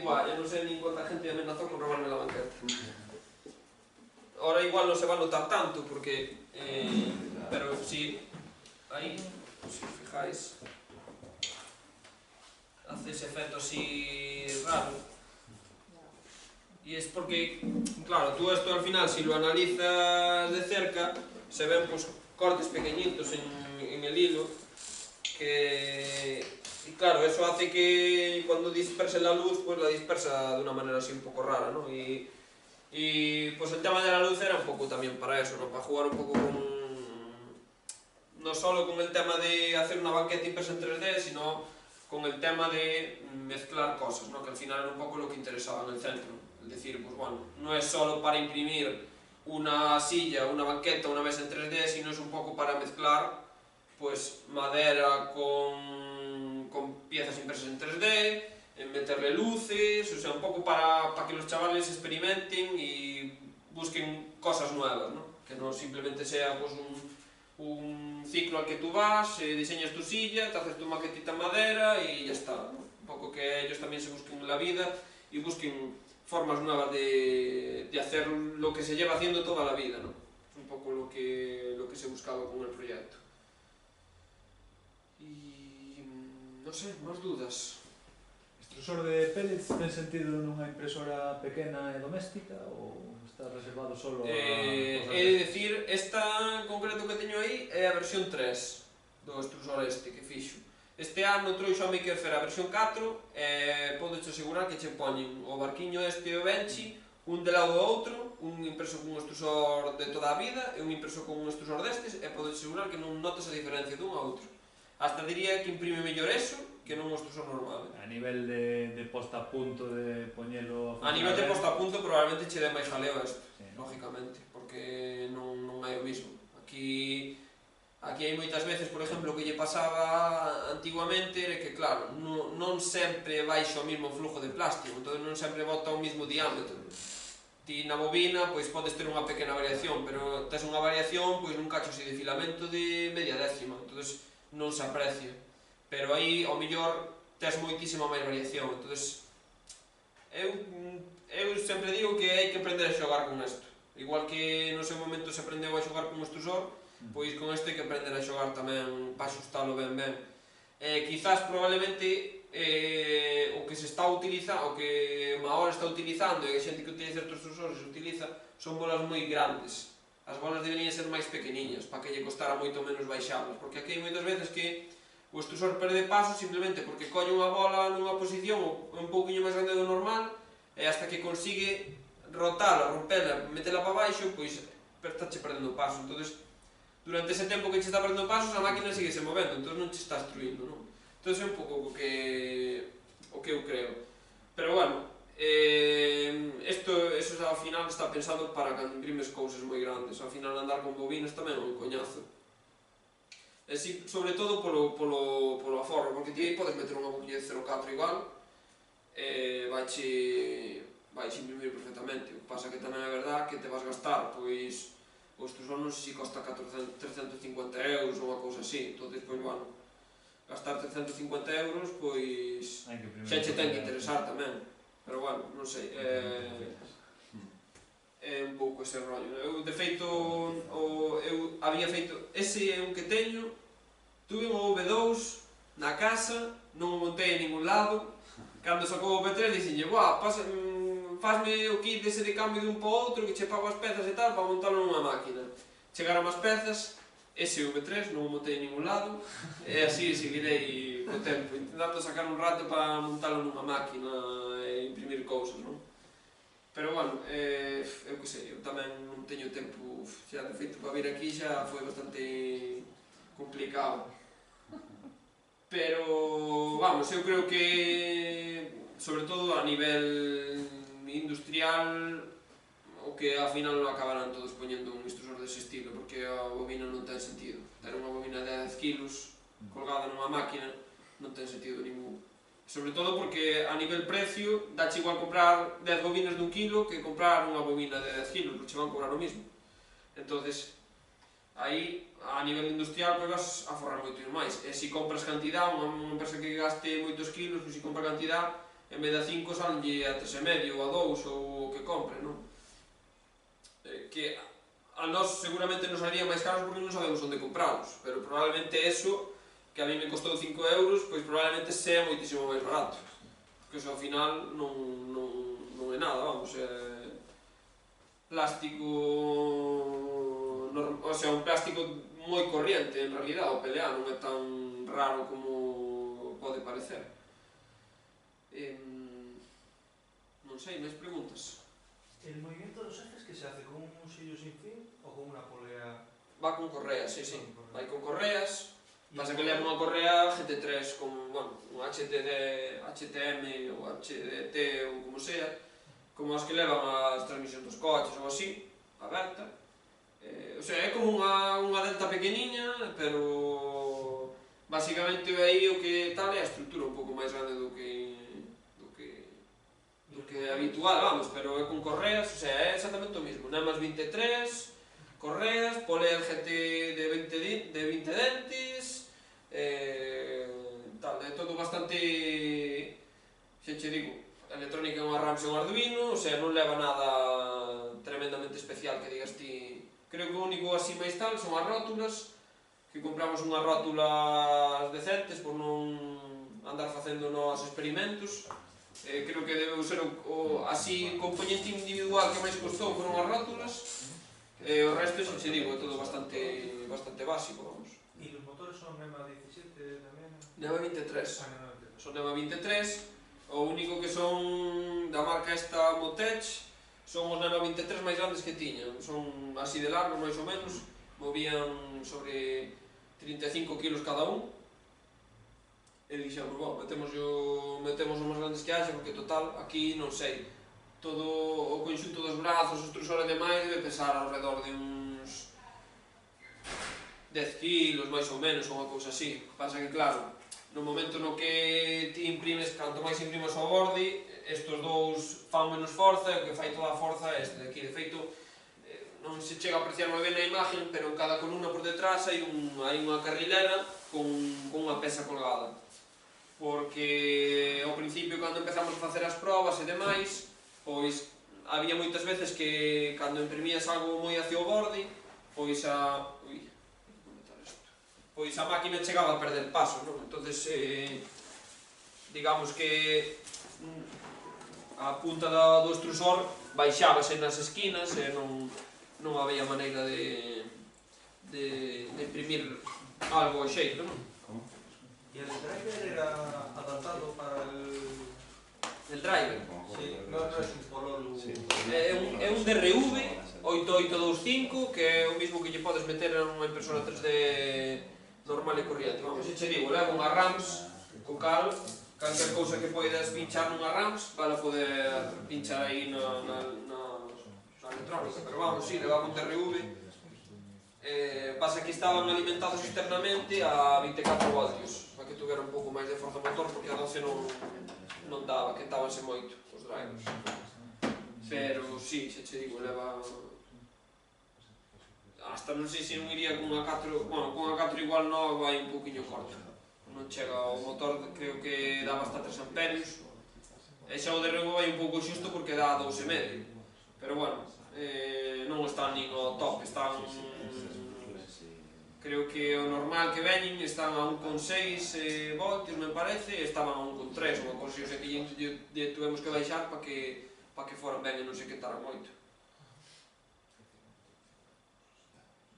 Buah, yo no sé ni cuánta gente me amenazó con robarme la banqueta. Ahora igual no se va a notar tanto porque, pero sí, ahí, si os fijáis, hace ese efecto así raro. Y es porque, claro, tú esto al final, si lo analizas de cerca, se ven pues cortes pequeñitos en el hilo que Y claro, eso hace que cuando disperse la luz, pues la dispersa de una manera así un poco rara, ¿no? Y pues el tema de la luz era un poco también para eso, ¿no? Para jugar un poco con... No solo con el tema de hacer una banqueta impresa en 3D, sino con el tema de mezclar cosas, ¿no? Que al final era un poco lo que interesaba en el centro. Es decir, pues bueno, no es solo para imprimir una silla, una banqueta, una mesa en 3D, sino es un poco para mezclar pues madera con piezas impresas en 3D, meterle luces, o sea, un poco para que los chavales experimenten y busquen cosas nuevas, ¿no? Que no simplemente sea pues un ciclo al que tú vas, diseñas tu silla, te haces tu maquetita en madera y ya está, ¿no? Un poco que ellos también se busquen la vida y busquen formas nuevas de hacer lo que se lleva haciendo toda la vida, ¿no? Es un poco lo que se buscaba con el proyecto. Y non sei, máis dudas. Extrusor de pellets ten sentido nunha impresora pequena e doméstica ou está reservado solo a cosas É dicir, esta en concreto que teño aí é a versión 3 do extrusor este que fixo. Este ano trouxo a Maker Faire a versión 4 e podes asegurar que che poñen o barquiño este e o Benchi un de lado do outro, un impreso con un extrusor de toda a vida e un impreso con un extrusor destes e podes asegurar que non notas a diferencia dun a outro. Hasta diría que imprime mellor eso que non o extrusor normal. A nivel de posta a punto de poñelo A nivel de posta a punto probablemente che dé máis jaleo isto, sí, lógicamente, porque non é o mismo. Aquí hai moitas veces, por exemplo, o que lle pasaba antiguamente era que, claro, non sempre baixa o mesmo flujo de plástico, entón non sempre bota o mesmo diámetro. Ti na bobina, pois podes ter unha pequena variación, pero tes unha variación pois nun cacho así de filamento de media décima, entón non se aprecia, pero aí ao mellor tes moitísima máis variación, entón eu sempre digo que hai que aprender a xogar con isto, igual que no seu momento se aprendeu a xogar con o extrusor, pois con isto hai que aprender a xogar tamén para xustalo ben. Quizás probablemente o que se está utilizando, o que Mahor está utilizando e a xente que utiliza certos extrusores utiliza son bolas moi grandes. As bolas deberían ser máis pequeniñas, para que lle costara moito menos baixalas, porque aquí hai moitas veces que o extrusor perde paso simplemente porque colle unha bola nunha posición un pouquinho máis grande do normal e hasta que consigue rotala, rompela, metela para baixo, pois estáche perdendo paso. Entón, durante ese tempo que che está perdendo pasos, a máquina sigue se movendo, entón non che está destruindo, non? Entón é un pouco o que eu creo. Pero bueno, eso ao final está pensado para cando imprimes cousas moi grandes, ao final andar con bobinas tamén é un coñazo. E si, sobre todo polo aforro, porque ti aí podes meter unha bobina de 0,4 igual e vaiche imprimir perfectamente. O que pasa que tamén é verdad que te vas gastar, pois o extrusor non sei se costa 350 euros ou unha cousa así, entón, pois, bueno, gastar 350 euros, pois xa che ten que interesar tamén. Pero bueno, non sei, é un pouco ese rollo. Eu, de feito, eu había feito, ese é un que teño, tuve un V2 na casa, non o montei en ningún lado, cando sacou o V3 dixenlle, buah, fasme o kit dese de cambio dun po outro, que che pago as pezas e tal, para montalo nunha máquina. Chegaron as pezas, ese V3 non o montei en ningún lado, e así seguirei co tempo, intentando sacar un rato para montalo nunha máquina e imprimir cousas, non? Pero, bueno, eu que sei, eu tamén non teño tempo, xa de feito para vir aquí xa foi bastante complicado. Pero, vamos, eu creo que, sobre todo a nivel industrial, o que ao final non acabarán todos poñendo un extrusor dese estilo, porque a bobina non ten sentido. Ter unha bobina de 10 kilos colgada nunha máquina non ten sentido ningún. Sobre todo porque a nivel precio dache igual comprar 10 bobinas dun kilo que comprar unha bobina de 10 kilos, porque che van cobrar o mismo. Entonces, aí, a nivel industrial, pois vas a forrar moito máis. E se compras cantidad, unha empresa que gaste moitos kilos, pois se compra cantidad, en vez de a 5 salenlle a 3,5 ou a 2 ou o que compre, non? Que a nós seguramente nos salían máis caros porque non sabemos onde compralos, pero probablemente eso, que a mí me costou 5 euros, pois probablemente sea moitísimo máis barato, porque eso ao final non é nada, vamos, é plástico, o sea, un plástico moi corriente en realidad, o PLA non é tan raro como pode parecer. Non sei, máis preguntas? El movimiento de los ejes que se hace con un musillo sin fin o con una polea? Va con correas, sí, sí. Con correas. Vai con correas. Y Pasa que leva unha correa GT3 con, bueno, un HTM ou HDT ou como sea, como as que levan as transmisións dos coches ou así, aberta. O sea, é como unha delta pequeniña, pero basicamente aí o que tal é a estrutura un pouco máis grande do que habitual, vamos, pero é con correas, o sea, é exactamente o mismo. Nemas 23, correas, poleas GT de 20 dentes, tal, é todo bastante, xa che digo, electrónica é unha RAM e un Arduino, o sea, non leva nada tremendamente especial que digas ti. Creo que o único así máis tal son as rótulas, que compramos unhas rótulas decentes por non andar facendo nos experimentos. Creo que debeu ser así componente individual que máis costou foron as rótulas, o resto xa che digo, é todo bastante básico, vamos. ¿Y los motores son NEMA 17 tamén? NEMA 23. NEMA 23. Son NEMA 23, o único que son da marca esta Motech son os NEMA 23 máis grandes que tiñan, son así de largos máis ou menos, movían sobre 35 kg cada un, e dixemos, bom, metemos os máis grandes que haxa, porque total, aquí non sei, todo o conxunto dos brazos, os trusores e demais debe pesar alrededor de uns 10 kg, máis ou menos, ou unha cousa así. Pasa que, claro, no momento no que ti imprimes, canto máis imprimes ao borde, estes dous fan menos forza, e o que fai toda a forza é este de aquí. De feito, non se chega a apreciar moi ben na imagen, pero en cada columna por detrás hai unha carrilera con unha pesa colgada. Porque ao principio, cando empezamos a facer as probas e demais, pois había moitas veces que cando imprimías algo moi hacia o borde, pois a máquina chegaba a perder paso, non? Entonces, digamos que a punta do extrusor baixábase nas esquinas e non había maneira de imprimir algo ao xeito, non? ¿Y el driver era adaptado para El driver? Sí, no es un Pololu... É un DRV 8825, que é o mismo que lle podes meter en unha impresora 3D normal e corriente. Vamos, xe digo, leva unha RAMS co cal, calquer cousa que poidas pinchar nunha RAMS, para poder pinchar aí na electrónica. Pero vamos, sí, leva un DRV. Pasa que estaban alimentados externamente a 24 voltios, para que tuvera un pouco máis de forza motor, porque a 12 non daba, que estábanse moito os drivers. Pero sí, xa che digo, leva... Hasta non sei se non iría con unha 4... Bueno, con unha 4 igual non vai un pouquiño corta. Non chega ao motor, creo que dá hasta 3 amperios. E xa o DRV vai un pouco xusto porque dá 2,5. Pero bueno, non están nin ao top, están... Creo que o normal que veñen están a 1,6 voltios, me parece, e estaban a 1,3, unha cousa, o sea que lle tuvemos que baixar para que foran ben e non se quetaran moito.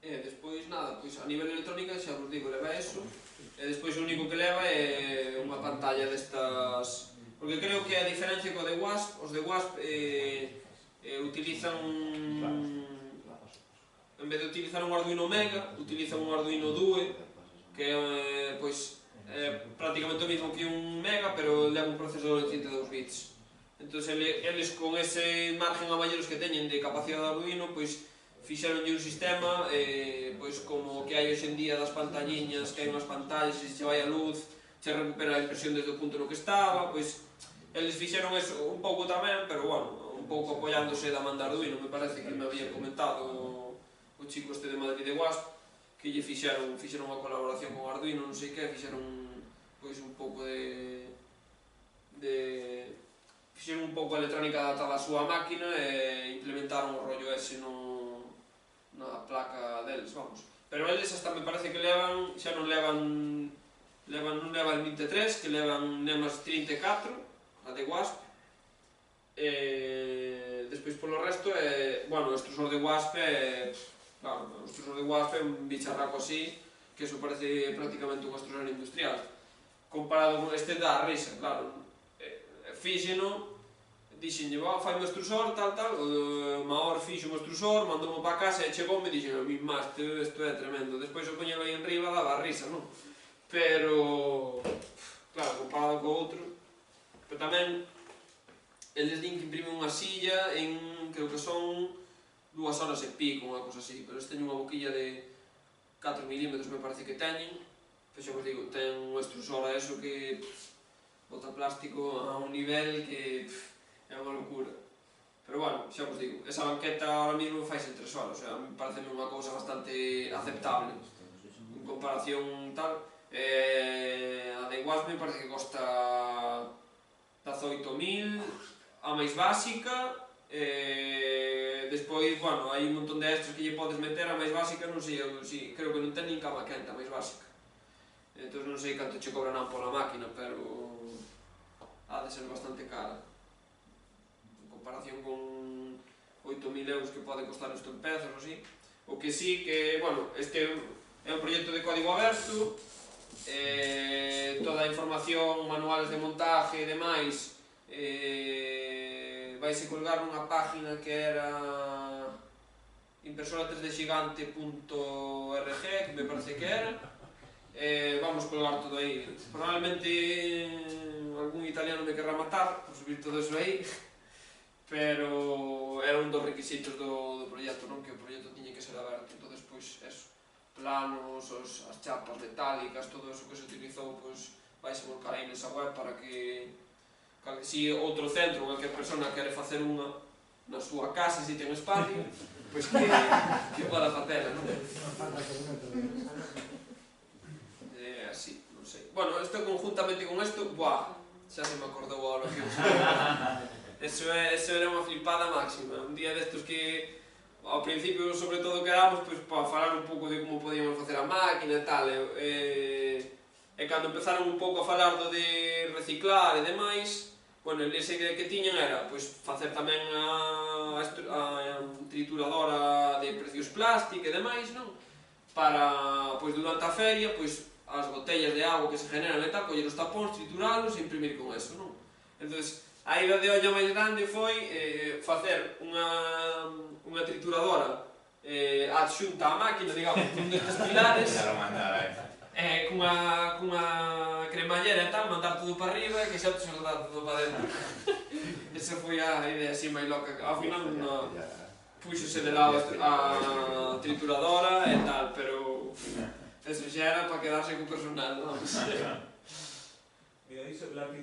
E despois, nada, pois a nivel electrónica xa vos digo, leva eso, e despois o único que leva é unha pantalla destas... Porque creo que a diferencia co de WASP, os de WASP utilizan... En vez de utilizar un Arduino Mega, utilizan un Arduino Due, que é prácticamente o mismo que un Mega, pero leva un procesador de 32 bits. Entón, eles con ese margen a maiores que teñen de capacidade de Arduino, pois fixeronlle un sistema, pois como que hai hoxe en día das pantalliñas, que hai unhas pantallas, e se vai a luz, se recupera a impresión desde o punto no que estaba, pois eles fixeron eso un pouco tamén, pero bueno, un pouco apoiándose da man de Arduino, me parece que me había comentado o chico este de Madrid de WASP, que lle fixeron unha colaboración con Arduino, non sei que, fixeron pois un pouco fixeron un pouco a electrónica adaptada á súa máquina e implementaron o rollo ese na placa deles, vamos. Pero eles hasta me parece que levan, xa non levan el 23, que levan NEMAs 34, a de WASP, despois polo resto, bueno, o extrusor de WASP claro, o extrusor de WASP é un bicharraco así, que eso parece prácticamente un extrusor industrial. comparado con este da risa, claro. Fíxeno, dixenlle, faime o extrusor, tal, o Mahor fixo o extrusor, mandoume para casa e chegoume e dixen, mi má, isto é tremendo. Despois o poñelo aí en riba daba risa, non? Pero, claro, comparado co outro, pero tamén, eles din que imprimen unha silla en, creo que son 2 horas e pico, unha cousa así, pero este teñen unha boquilla de 4 milímetros, me parece que teñen, pero xa vos digo, ten un extrusor a eso que bota plástico a un nivel que é unha locura. Pero bueno, xa vos digo, esa banqueta ahora mismo faise en 3 horas, o sea, me parece unha cousa bastante aceptable en comparación tal. A de Iguas me parece que costa 18.000, a máis básica, despois, bueno, hai un montón de extras que lle podes meter, a máis básica non sei, creo que non ten nin cama quente a máis básica. Entón non sei canto che cobrarán pola máquina, pero ha de ser bastante cara en comparación con 8.000 euros que pode costar isto en pezas ou así. O que sí que, bueno, este é un proxecto de código aberto, toda a información, manuales de montaje e demais vaise colgar nunha página que era impresora3dgigante.org, que me parece que era. Vamos colgar todo aí. Probablemente algún italiano me querrá matar por subir todo eso aí, pero era un dos requisitos do proxecto, non? Que o proxecto tiña que ser aberto. Entón, pois, eso, planos, as chapas metálicas, todo eso que se utilizou, pois, vaise volcar aí nesa web para que si outro centro ou calquer persona quere facer unha na súa casa, se ten espacio, pois que poda facela, non? Así, non sei. Bueno, isto conjuntamente con isto, buah, xa se me acordou agora que eso era unha flipada máxima. Un día destos que ao principio, sobre todo, quedamos pois, para falar un pouco de como podíamos facer a máquina e tal, e cando empezaron un pouco a falar do de reciclar e demais, bueno, esa idea que tiñan era pois, facer tamén a trituradora de precios plásticos e demais, non? Para, pois, durante a feria, pois, as botellas de agua que se generan e tal, coller os tapóns, trituralos e imprimir con eso, non? Entón, a idea de olla máis grande foi facer unha trituradora adxunta á máquina, digamos, con destes pilares, cunha cremallera e tal, mandar todo para arriba e que xa te soltar todo para dentro. Esa foi a idea así máis loca. Ao final puxose de lado a trituradora e tal, pero eso xa era para quedarse co personal, vamos. Mira,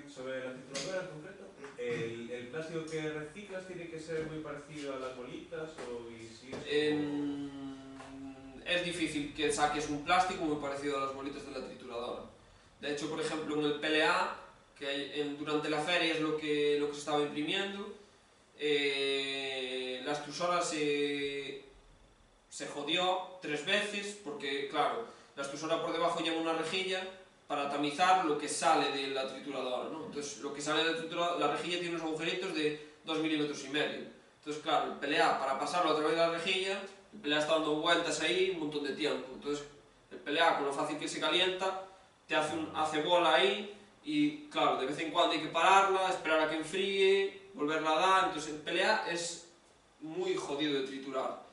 sobre la trituradora en concreto, ¿el plástico que reciclas tiene que ser muy parecido a las bolitas o si es difícil que saques un plástico muy parecido a las bolitas de la trituradora. De hecho, por ejemplo, en el PLA, que durante la feria es lo que se estaba imprimiendo, la extrusora se jodió 3 veces porque, claro, la extrusora por debajo lleva una rejilla para tamizar lo que sale de la trituradora, ¿no? Entonces, lo que sale de la trituradora, la rejilla tiene unos agujeritos de 2,5 milímetros. Entonces, claro, el PLA, para pasarlo a través de la rejilla, el PLA está dando vueltas ahí un montón de tiempo. Entonces, el PLA, con lo fácil que se calienta, te hace bola ahí y, claro, de vez en cuando hay que pararla, esperar a que enfríe, volverla a dar. Entonces, el PLA es muy jodido de triturar.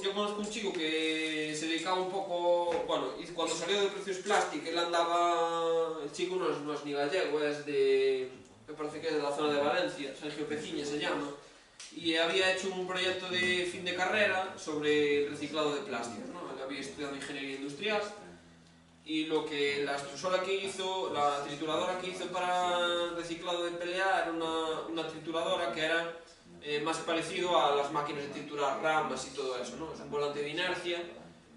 Yo conozco un chico que se dedicaba un poco, bueno, y cuando salió de Precios Plásticos, él andaba, el chico no es ni gallego, es de, me parece que es de la zona de Valencia, Sergio Peciña se llama, y había hecho un proyecto de fin de carrera sobre el reciclado de plásticos, ¿no? Él había estudiado ingeniería industrial, y lo que la extrusora que hizo, la trituradora que hizo para el reciclado de PLA era una trituradora que era más parecido a las máquinas de triturar ramas y todo eso, ¿no? Es un volante de inercia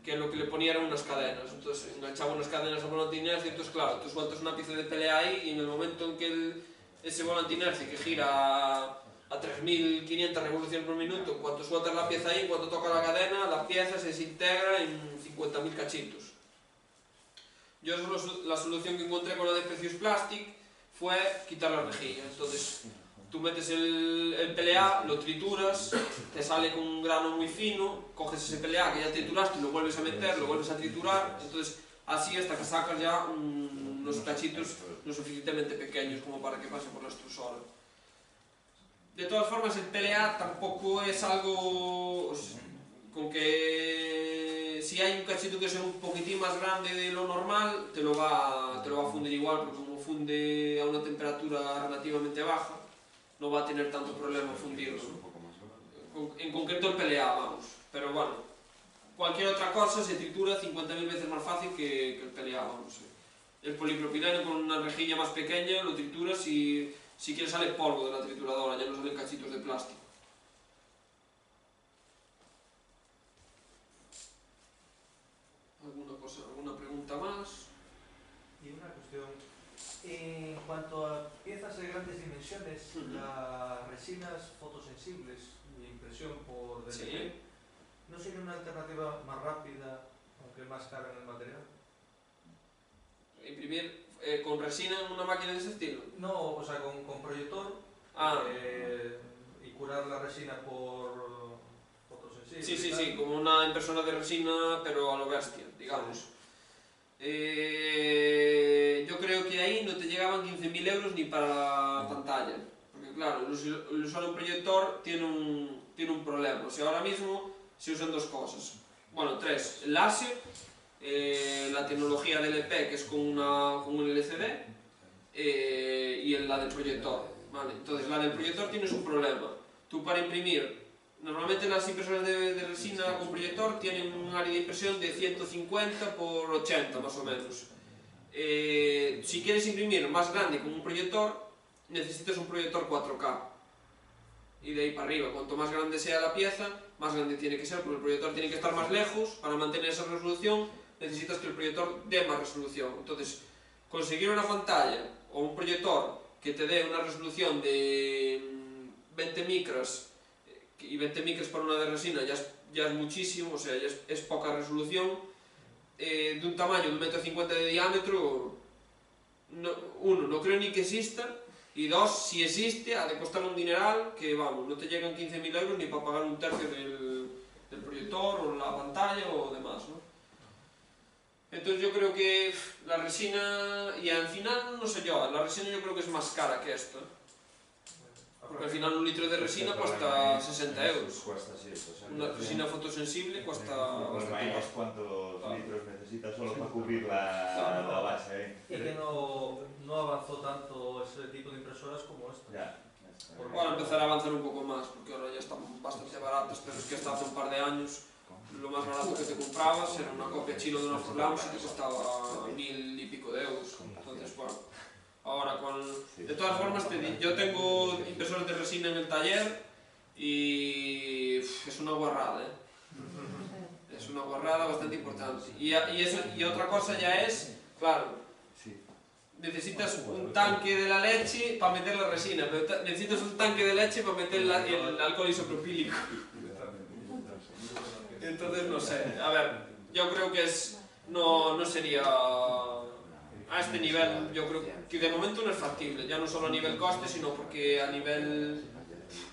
que lo que le ponía eran unas cadenas, entonces enganchaba unas cadenas al volante de inercia, entonces claro, tú sueltas una pieza de PLA ahí y en el momento en que ese volante de inercia que gira a 3.500 revoluciones por minuto, en cuanto sueltas la pieza ahí, en cuanto toca la cadena, la pieza se desintegra en 50.000 cachitos. Yo la solución que encontré con la de Precios Plastic fue quitar la rejilla, entonces Tú metes el PLA, lo trituras, te sale con un grano muy fino, coges ese PLA que ya trituraste, lo vuelves a meter, lo vuelves a triturar, entonces así hasta que sacas ya unos cachitos lo suficientemente pequeños como para que pase por la extrusora. De todas formas, el PLA tampoco es algo con que si hay un cachito que sea un poquitín más grande de lo normal, te lo va a fundir igual, porque como funde a una temperatura relativamente baja, no va a tener tanto problema fundirlo, ¿no? En concreto el PLA, vamos. Pero bueno, cualquier otra cosa se tritura 50.000 veces más fácil que el PLA, vamos. El polipropileno con una rejilla más pequeña lo trituras y si quieres sale polvo de la trituradora, ya no salen cachitos de plástico. ¿Alguna pregunta más? Y una cuestión, en cuanto a piezas de grandes dimensiones, las resinas fotosensibles de impresión por DLP, Sí. ¿no sería una alternativa más rápida, aunque más cara en el material? Imprimir con resina en una máquina de ese estilo. No, o sea, con proyector y curar la resina por fotosensible. Sí, como una impresora de resina, pero a lo bestia, digamos. Yo creo que ahí no te llegaban 15.000 euros ni para la pantalla. Porque claro, el usar un proyector tiene un problema. O sea, ahora mismo se usan dos cosas. Bueno, tres. El láser, la tecnología DLP, que es con un LCD, y la del proyector. ¿Vale? Entonces, la del proyector tienes un problema. Tú para imprimir, normalmente las impresoras de resina con proyector tienen un área de impresión de 150 por 80 más o menos. Si quieres imprimir más grande con un proyector, necesitas un proyector 4K. Y de ahí para arriba, cuanto más grande sea la pieza, más grande tiene que ser, porque el proyector tiene que estar más lejos. Para mantener esa resolución necesitas que el proyector dé más resolución. Entonces, conseguir una pantalla o un proyector que te dé una resolución de 20 micras, y 20 micras para una de resina ya es muchísimo, o sea, ya es poca resolución, de un tamaño de 1,50 m de diámetro, no creo ni que exista, y dos, si existe, ha de costar un dineral que, vamos, no te llegan 15.000 euros ni para pagar un tercio del proyector o la pantalla o demás, ¿no? Entonces yo creo que la resina, y al final, no sé yo, la resina yo creo que es más cara que esto, porque al final un litro de resina cuesta 60 euros. Cuesta, sí, pues, Una resina fotosensible cuesta el bastante problema más. es cuántos litros necesitas solo para cubrir la base. Y que no avanzó tanto ese tipo de impresoras como esta. Ya. Ahora empezará a avanzar un poco más, porque ahora ya están bastante baratas, pero es que hasta hace un par de años lo más barato que te comprabas era una copia chino de una Forlams y te costaba 1.000 y pico de euros. Entonces, bueno, ahora de todas formas, yo tengo impresores de resina en el taller y es una guarrada, ¿eh? Es una guarrada bastante importante. Y otra cosa ya es, claro, necesitas un tanque de la leche para meter la resina, pero necesitas un tanque de leche para meter el alcohol isopropílico. Entonces, no sé, a ver, yo creo que no sería a este nivel, yo creo que de momento no es factible, ya no solo a nivel coste, sino porque a nivel,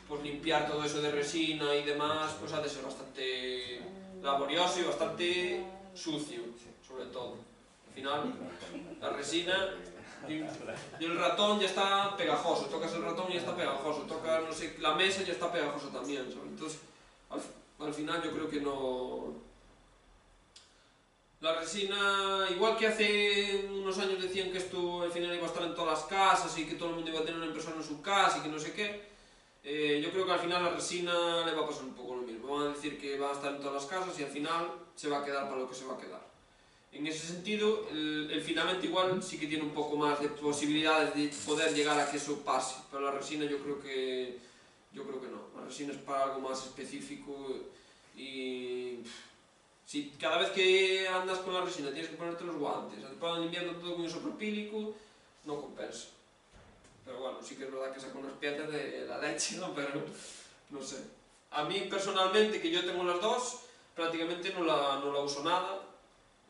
pues limpiar todo eso de resina y demás, pues ha de ser bastante laborioso y bastante sucio, sobre todo. Al final, la resina y el ratón ya está pegajoso, tocas el ratón y ya está pegajoso, tocas, no sé, la mesa y ya está pegajoso también, ¿sabes? Entonces, al final yo creo que no... La resina, igual que hace unos años decían que esto al final iba a estar en todas las casas y que todo el mundo iba a tener una impresora en su casa y que no sé qué, yo creo que al final la resina le va a pasar un poco lo mismo. Van a decir que va a estar en todas las casas y al final se va a quedar para lo que se va a quedar. En ese sentido, el filamento igual sí que tiene un poco más de posibilidades de poder llegar a que eso pase, pero la resina yo creo que no. La resina es para algo más específico y si cada vez que andas con la resina tienes que ponerte los guantes, después en invierno todo con isopropílico, no compensa. Pero bueno, sí que es verdad que saca unas piezas de la leche, ¿no? Pero no sé. A mí personalmente, que yo tengo las dos, prácticamente no la uso nada,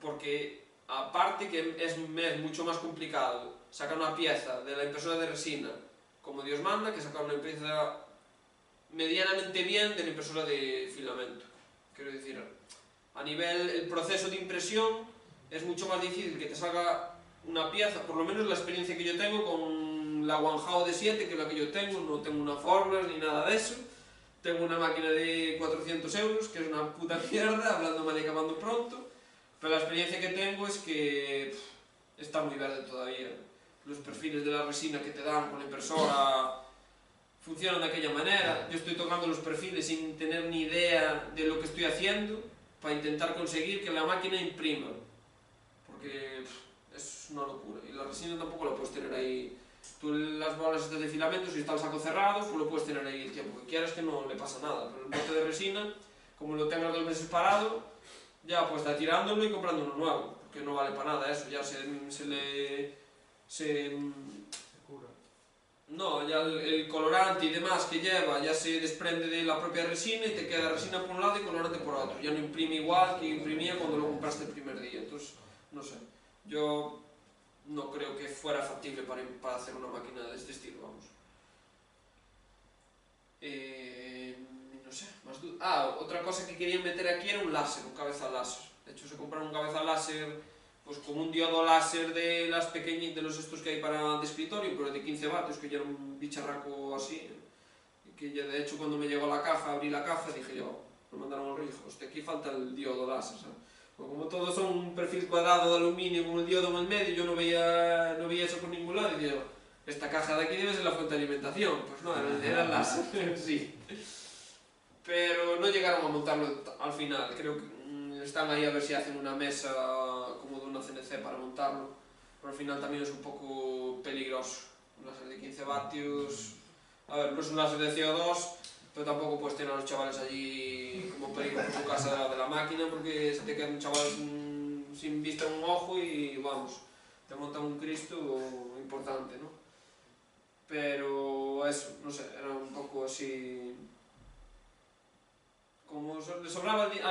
porque aparte que es mucho más complicado sacar una pieza de la impresora de resina como Dios manda, que sacar una empresa medianamente bien de la impresora de filamento. Quiero decir, a nivel, el proceso de impresión es mucho más difícil que te salga una pieza, por lo menos la experiencia que yo tengo con la Wanhao D7, que es la que yo tengo, no tengo una Forward ni nada de eso. Tengo una máquina de 400 euros, que es una puta mierda, hablando mal y acabando pronto, pero la experiencia que tengo es que está muy verde todavía. Los perfiles de la resina que te dan con la impresora funcionan de aquella manera. Yo estoy tocando los perfiles sin tener ni idea de lo que estoy haciendo para intentar conseguir que la máquina imprima, porque es una locura, y la resina tampoco la puedes tener ahí. Tú las bolas estas de filamento, si está el saco cerrado, pues lo puedes tener ahí el tiempo que quieras, que no le pasa nada, pero el bote de resina, como lo tengas 2 meses parado, ya pues está tirándolo y comprando uno nuevo, porque no vale para nada eso, ya no, ya el colorante y demás que lleva ya se desprende de la propia resina y te queda resina por un lado y colorante por otro, ya no imprime igual que imprimía cuando lo compraste el primer día, entonces, no sé, yo no creo que fuera factible para hacer una máquina de este estilo, vamos. No sé, más dudas. Ah, otra cosa que querían meter aquí era un láser, un cabezal láser. De hecho, se compraron un cabezal láser, pues como un diodo láser de las pequeñas, de los estos que hay para de escritorio, pero de 15 vatios, que ya era un bicharraco así. Y que ya, de hecho, cuando me llegó la caja, abrí la caja, dije yo, me mandaron al rijo, hostia, aquí falta el diodo láser, ¿sabes? Pues como todos son un perfil cuadrado de aluminio con el diodo en el medio, yo no veía eso por ningún lado y decía, esta caja de aquí debe ser la fuente de alimentación. Pues no, era el láser, sí. Pero no llegaron a montarlo al final, creo que están ahí a ver si hacen una mesa como de una CNC para montarlo, pero al final también es un poco peligroso. Un láser de 15 vatios, a ver, no es un láser de CO2, pero tampoco puedes tener a los chavales allí como peligro por tu casa de la máquina, porque se te queda un chaval sin vista en un ojo y vamos, te montan un Cristo importante, ¿no? Pero eso, no sé, era un poco así, como al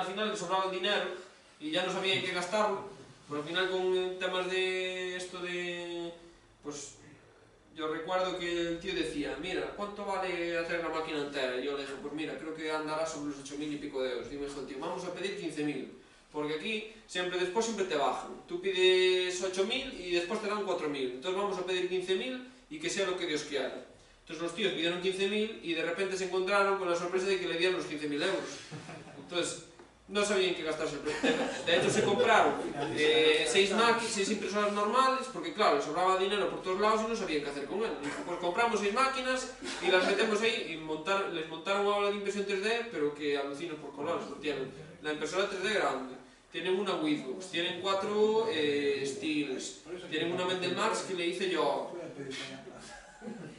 final le sobraba el dinero y ya no sabían en qué gastarlo, pero al final con temas de esto de, pues yo recuerdo que el tío decía, mira, ¿cuánto vale hacer la máquina entera? Y yo le dije, pues mira, creo que andará sobre los 8.000 y pico de euros. Y me dijo el tío, vamos a pedir 15.000, porque aquí después siempre te bajan. Tú pides 8.000 y después te dan 4.000. Entonces vamos a pedir 15.000 y que sea lo que Dios quiera. Entonces los tíos pidieron 15.000 y de repente se encontraron con la sorpresa de que le dieron los 15.000 euros. Entonces, no sabían qué gastarse. De hecho, se compraron 6 impresoras normales, porque claro, les sobraba dinero por todos lados y no sabían qué hacer con él. Pues compramos 6 máquinas y las metemos ahí y les montaron una obra de impresión 3D, pero que alucinan por colores. Tienen la impresora 3D grande, tienen una Widbox, tienen 4 Steels, tienen una Mendel Max que le hice yo.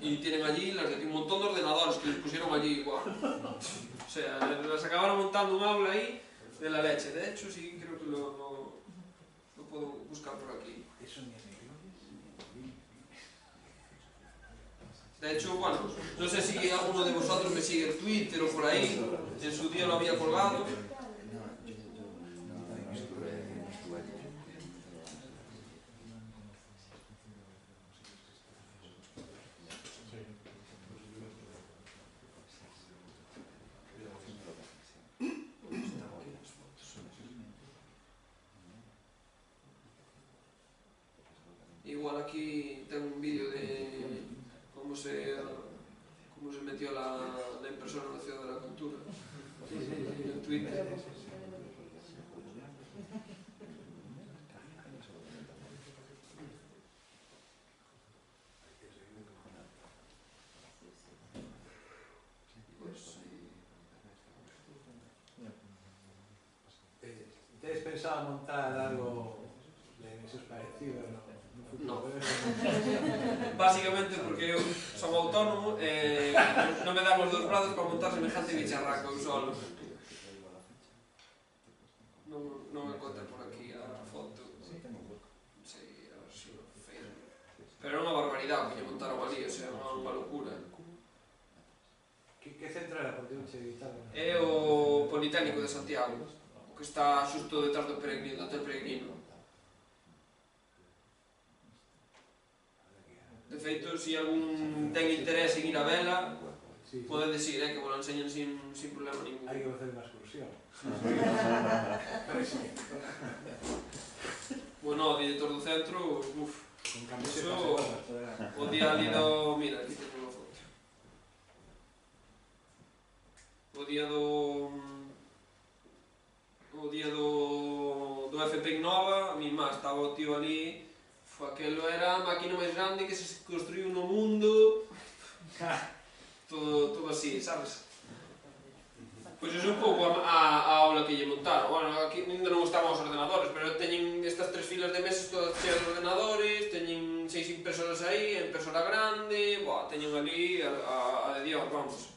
Y tienen allí un montón de ordenadores que les pusieron allí igual. O sea, les acabaron montando un aula ahí de la leche. De hecho, sí, creo que lo puedo buscar por aquí. De hecho, bueno, no sé si alguno de vosotros me sigue en Twitter o por ahí. En su día lo había colgado. Igual aquí tengo un vídeo de cómo se metió la impresora en la Ciudad de la Cultura en Twitter. ¿Tienes pensado montar algo de esos parecidos? No. Básicamente porque eu son autónomo e non me dan os 2 brazos para montar semejante bicharraco eu solo. Non me encontré por aquí a foto. Sí, a ver se o Facebook. Pero era unha barbaridade o que lle montaron ali, o sea, unha locura. Que centro era? Porque non sei evitar. É o Politécnico de Santiago, o que está xusto detrás do Peregrino, do Hotel Peregrino. De feito, se algún ten interés en ir a vela, Sí, sí. podedes ir, que vos la enseñan sin problema ningún. Hai que facer unha excursión. Bueno, o director do centro, uff, Con camisetas Eso- e cosas. o día ali do... Mira, aquí teño unha foto. O día do... O día do FP Innova, a mi má estaba o tío ali, aquelo era a máquina máis grande que se construiu no mundo, todo así, sabes? Pois iso é un pouco a aula que lle montaron. Bueno, aquí ainda non estaban os ordenadores, pero teñen estas 3 filas de mesas todas cheas de ordenadores, teñen 6 impresoras aí, a impresora grande, teñen ali a de Dios, vamos.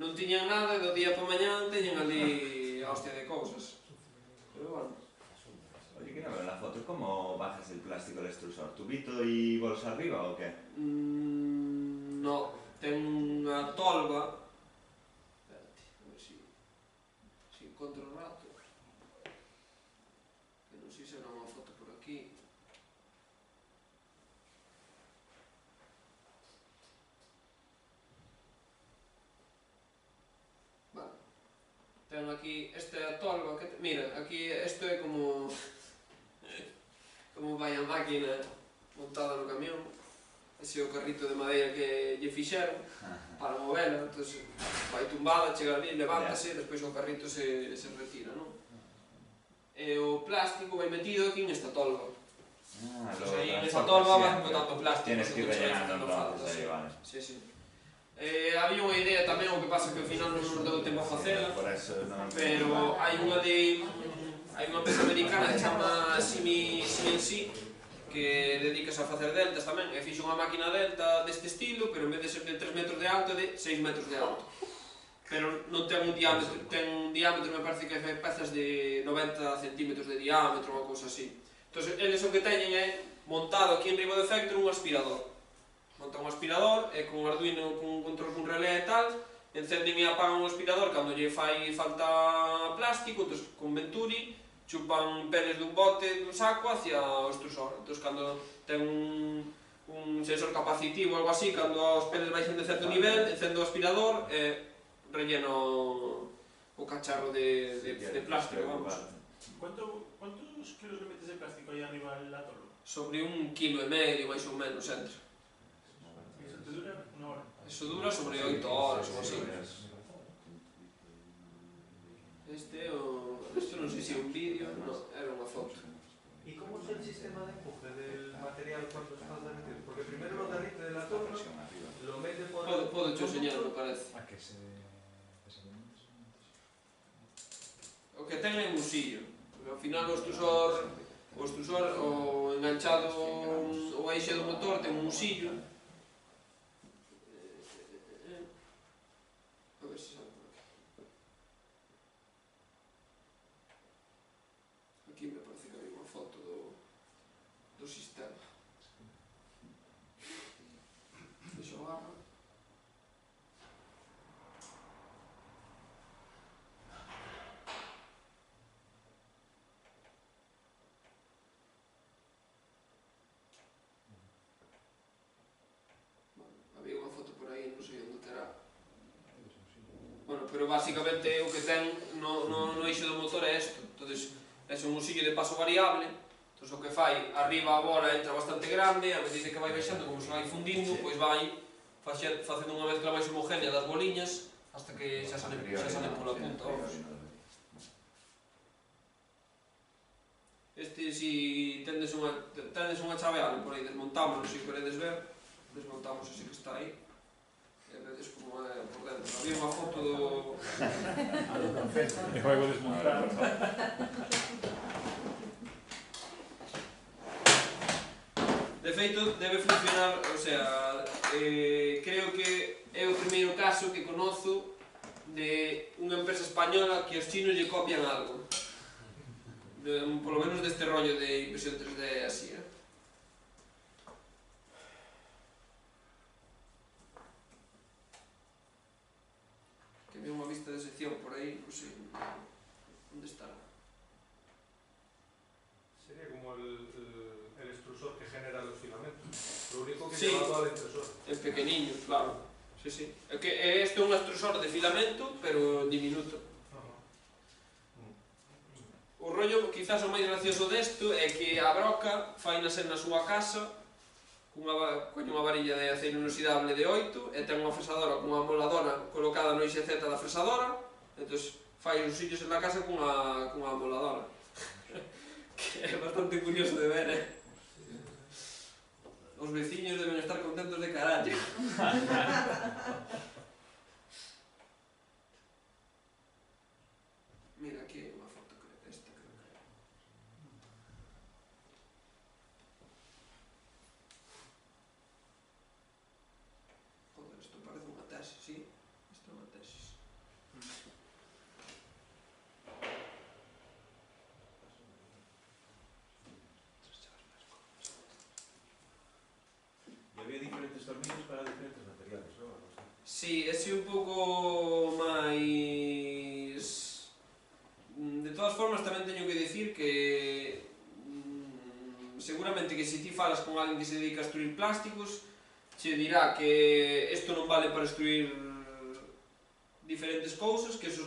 Non tiñan nada e do día para mañán teñen ali a hostia de cousas. Pero bueno. Oye, que no veo en la foto, ¿cómo bajas el plástico del extrusor? ¿Tubito y bolsa arriba o qué? No, ten unha tolva. Espérate, a ver si encontro o rato. Que non sei se era unha foto por aquí. Vale. Ten aquí, esta é a tolva que... Mira, aquí isto é como... como vai a máquina montada no camión. Ese é o carrito de madeira que lle fixeron para movela, entón vai tumbada, chega ali, levántase, despois o carrito se retira, non? E o plástico vai metido aquí nesta tolva. Ah, Entón aí en esta transportas tolva vas siempre. botando plástico. Tienes que ir entón, rellenando non entonces falta, ahí, vale. sí, sí. Había unha idea tamén, o que pasa que ao final non nos deu tempo a facela, Por eso no... pero hai unha empresa americana que se chama CMC, que dedicas a facer deltas tamén, e fixo unha máquina delta deste estilo, pero en vez de ser de 3 metros de alto, de 6 metros de alto. Pero non ten un diámetro, me parece que fai pezas de 90 centímetros de diámetro, ou cousa así. Entón, eles o que teñen é montado aquí en riba do efecto un aspirador. Montan un aspirador e con Arduino, con control con relé e tal, encenden e apagan o aspirador cando lle fai falta plástico, entón, con Venturi, chupan peles dun bote, dun saco, hacia o extrusor. Entón, cando ten un sensor capacitivo ou algo así, cando os peles baixen de certo nivel, encende o aspirador e relleno o cacharro de plástico, vamos. ¿Cuántos kilos le metes de plástico ahí arriba en la torre? Sobre 1,5 kg, máis ou menos, entre. ¿Eso te dura una hora? Eso dura sobre 8 horas ou así. Este non sei se é un vídeo, non, era unha foto. ¿Y cómo es el sistema de empuje del material cuando estás derritiendo? Porque primero lo derrite de la torre, lo mete por... Podo te enseñar, me parece. A que se... O que ten é un musillo. Porque ao final o extrusor, o enganchado o eixe do motor ten un musillo. A ver se sale por aquí. Aquí me parece que hai unha foto do sistema. Deixa o agarro. Había unha foto por aí, non sei onde terá. Bueno, pero basicamente o que ten no eixo do motor é isto. Entonces, é un musillo de paso variable. Entón, o que fai, arriba a bola entra bastante grande, a medida que vai baixando, como se vai fundindo, pois vai facendo unha mezcla máis homogénea das boliñas hasta que xa salen pola punta, vamos. Este, si tendes unha chaveable por aí, desmontámoslo, se queredes ver, desmontamos ese que está aí. E vedes como é por dentro. Había unha foto do... E vai desmontar. De feito, debe funcionar, o sea, creo que é o primeiro caso que conozo de unha empresa española que os chinos lle copian algo. Por lo menos deste rollo de impresión 3D así, Que había unha lista de sección por aí, non sei onde está. Sería como el extrusor que genera los filamentos. Lo único que Sí. llevaba al impresor. En pequeniño, claro. Sí, sí. É que isto é un extrusor de filamento, pero diminuto. O rollo, quizás o máis gracioso desto, é que a broca faina ser na súa casa coño unha varilla de aceiro inoxidable de 8 e ten unha fresadora cunha amoladora colocada no IXZ da fresadora, entón fai os sillos na casa cunha amoladora. Que é bastante curioso de ver, Os veciños deben estar contentos de carallo. Mira, aquí hai unha foto, esta creo que é. Joder, isto parece unha tesis, sí? Isto é unha tesis. E había diferentes tornillos para diferentes materiales, non? Sí, ese un pouco máis... De todas formas, tamén teño que dicir que seguramente que se ti falas con alguén que se dedica a extruir plásticos che dirá que isto non vale para extruir diferentes cousas, que eso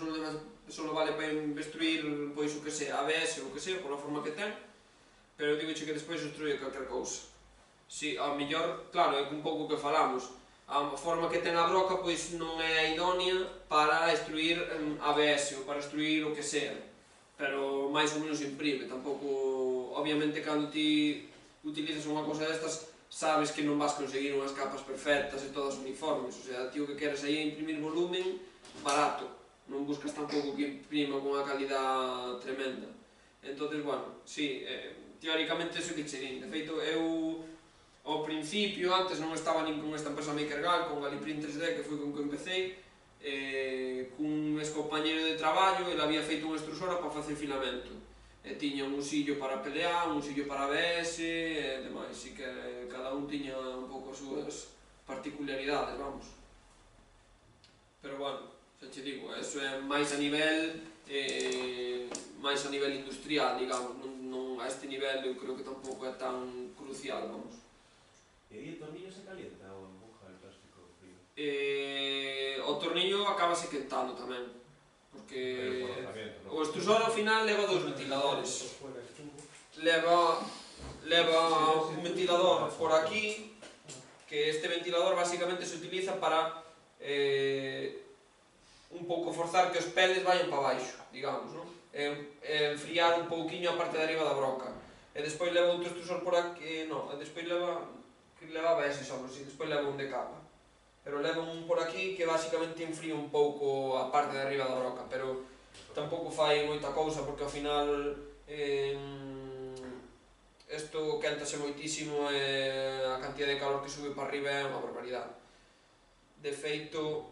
só vale para extruir pois o que sea, ABS ou o que sea, pola forma que ten, pero digo que despois extruye calquer cousa. Si, ao mellor, claro, é un pouco que falamos, a forma que ten a broca pois non é a idónea para extruir ABS ou para extruir o que sea, pero máis ou menos imprime, tampouco, obviamente cando ti utilizas unha cousa destas sabes que non vas conseguir unhas capas perfectas e todas uniformes, o sea, ti o que queres aí é imprimir volumen barato, non buscas tampouco que imprima con unha calidad tremenda. Entonces, bueno, sí, teóricamente iso que che din, de feito, eu ao principio, antes non estaba nin con esta empresa MakerGal, con Galiprint 3D, que foi con que empecé, cun ex-compañero de traballo, ele había feito unha extrusora para facer filamento. E tiña un usillo para PLA, un usillo para ABS e demais, así que cada un tiña un pouco as súas particularidades, vamos. Pero bueno, xa che digo, eso é máis a nivel industrial, digamos, non a este nivel eu creo que tampouco é tan crucial, vamos. E aí o tornillo se calienta ou empuja el plástico frío? O tornillo acabase quentando tamén, porque Pero por rozamiento, non? o extrusor ao final leva dous ventiladores. Leva un ventilador por aquí, que este ventilador basicamente se utiliza para un pouco forzar que os peles vayan para baixo, digamos, non? Enfriar un pouquiño a parte de arriba da broca. E despois leva outro extrusor por aquí, non, e despois levaba ese só, e despois leva un de capa. Pero leva un por aquí que basicamente enfría un pouco a parte de arriba da broca, pero tampouco fai moita cousa porque ao final isto quéntase moitísimo e a cantidad de calor que sube para arriba é unha barbaridade. De feito,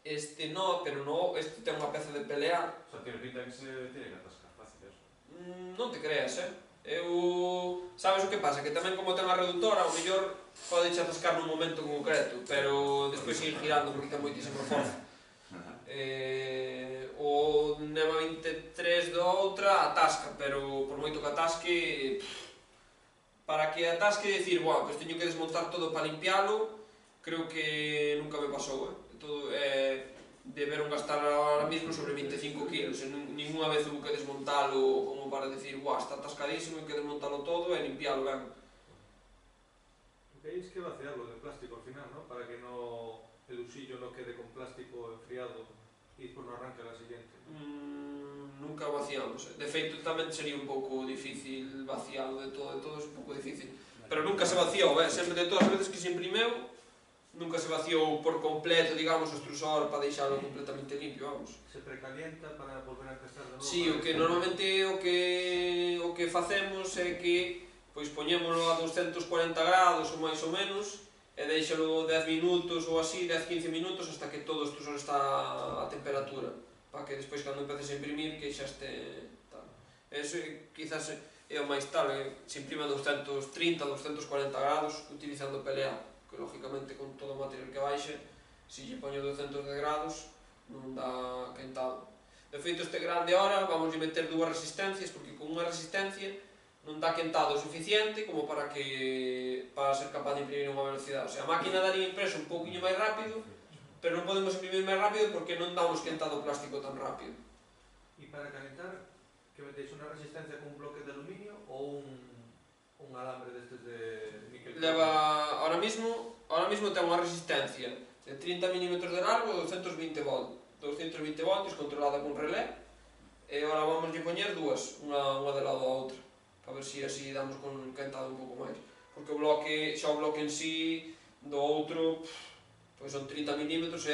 este no, pero no, este ten unha peza de PLA. O sea, tiene pinta que se tiene que atascar fácil eso. Non te creas, sabes o que pasa? Que tamén como ten a reductora, ao mellor pode che atascar nun momento concreto, pero despois seguir girando porque ten moitísima forza. O Neva 23 da outra atasca, pero por moito que atasque, para que atasque decir, bueno, pois teño que desmontar todo para limpialo, creo que nunca me pasou, todo deberon gastar ahora mismo sobre 25 kilos, e ninguna vez hubo que desmontalo como para decir, guau, está atascadísimo, hai que desmontalo todo e limpialo ben. Lo que hay es que vaciarlo de plástico al final, ¿no? Para que no el usillo no quede con plástico enfriado y después no arranque a la siguiente. Nunca vaciamos, de feito tamén sería un pouco difícil vacialo de todo é un pouco difícil, pero nunca se vaciou, sempre de todas as veces que se imprimeu nunca se vaciou por completo, digamos, o extrusor para deixalo completamente limpio, vamos. Se precalienta para volver a empezar de novo? Si, o que normalmente o que facemos é que pois poñémolo a 240 grados ou máis ou menos e deixalo 10 minutos ou así, 10-15 minutos hasta que todo o extrusor está a temperatura, para que despois cando empeces a imprimir que xa este tal. Eso quizás é o máis tal, se imprime a 230-240 grados utilizando PLA, que lógicamente con todo o material que baixe, se lle poño 200 grados non dá quentado. De feito, este grande ahora vamos a meter dúas resistencias, porque con unha resistencia non dá quentado suficiente como para que para ser capaz de imprimir unha velocidade. O sea, a máquina daría impreso un pouquinho máis rápido, pero non podemos imprimir máis rápido porque non damos quentado o plástico tan rápido. E para calentar, que metéis unha resistencia con un bloque de aluminio ou un alambre destes de níquel? Leva, ahora mismo ten unha resistencia de 30 mm de largo e 220 volts controlada con relé, e agora vamos a poñer dúas, unha de lado a outra, para ver se así damos con quentado un pouco máis, porque o bloque en sí do outro pois son 30 mm e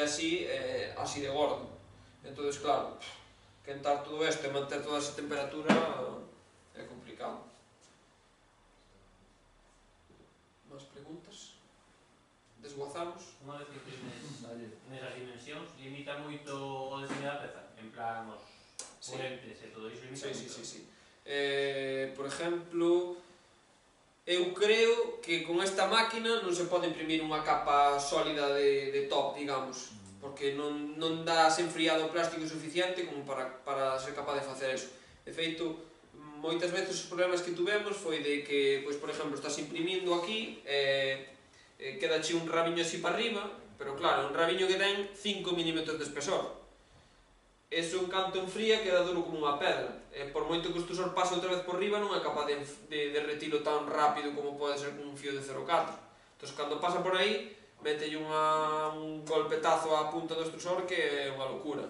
así de gordo. Entonces, claro, quentar todo isto e manter toda esa temperatura é complicado. Más preguntas? Desguazamos? Unha vez que tienes nesas dimensións, limita moito o diseño da peza? En plan, os correntes e todo iso limita moito? Sí. Por exemplo, eu creo que con esta máquina non se pode imprimir unha capa sólida de top, digamos, porque non dás enfriado o plástico suficiente como para ser capaz de facer eso. De feito, moitas veces os problemas que tuvemos foi de que, pois, por exemplo, estás imprimindo aquí quedache un rabiño así para arriba, pero claro, un rabiño que ten 5 mm de espesor. Eso en canto enfría queda duro como unha pedra. Por moito que o extrusor pase outra vez por riba non é capaz de derretilo tan rápido como pode ser con un fío de 0,4. Entón, cando pasa por aí, mételle un golpetazo á punta do extrusor que é unha locura.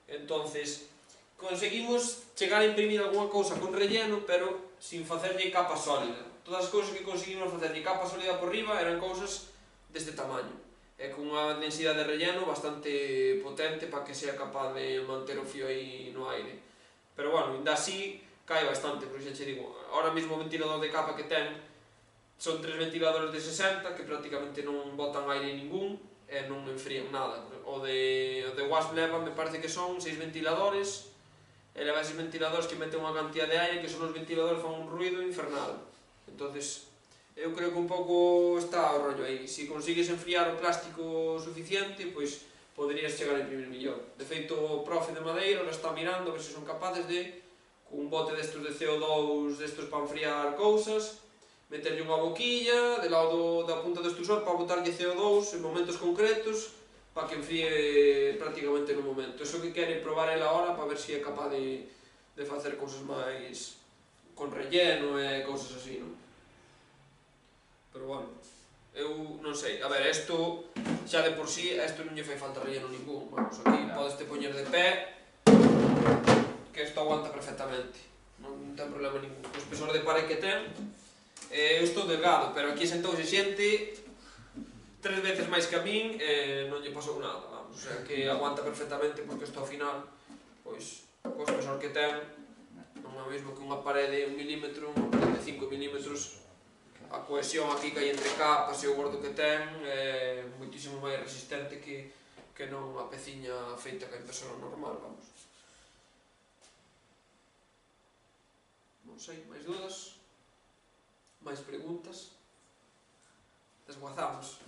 Entonces, conseguimos chegar a imprimir alguna cousa con relleno, pero sin facerlle capa sólida. Todas as cousas que conseguimos facerlle capa sólida por riba eran cousas deste tamaño, e con unha densidade de relleno bastante potente para que sea capaz de manter o fío aí no aire. Pero bueno, ainda así cae bastante, porque xa che digo, ahora mesmo o ventilador de capa que ten son 3 ventiladores de 60 que prácticamente non botan aire ningún e non enfrían nada. O de Wasp leva, me parece que son 6 ventiladores, e leva 6 ventiladores que meten unha cantidad de aire que son os ventiladores fan un ruido infernal. Entonces, eu creo que un pouco está o rollo aí. Se consigues enfriar o plástico suficiente, pois poderías chegar a imprimir mellor. De feito, o profe de Madeira ahora está mirando a ver se son capaces de, con un bote destes de CO2 destes para enfriar cousas, meterlle unha boquilla de lado da punta do extrusor para botarlle CO2 en momentos concretos para que enfríe prácticamente no momento. Eso que quere probar ela ahora para ver se é capaz de facer cousas máis con relleno e cousas así, non? Pero bueno, eu non sei, a ver, isto xa de por sí, isto non lle fai falta relleno ningún. Vamos, aquí podes te poñer de pé, que isto aguanta perfectamente, non ten problema ningún. O espesor de pared que ten, eu estou delgado, pero aquí sentouse xente 3 veces máis que a min e non lle pasou nada, vamos, o sea que aguanta perfectamente porque isto ao final, pois, co espesor que ten, non é o mesmo que unha parede de 1 milímetro, unha parede de 5 milímetros, a cohesión aquí que hai entre capas e o gordo que ten é moitísimo máis resistente que non a peciña feita ca impresora normal, vamos. Non sei, máis dudas? Máis preguntas? Desguazamos.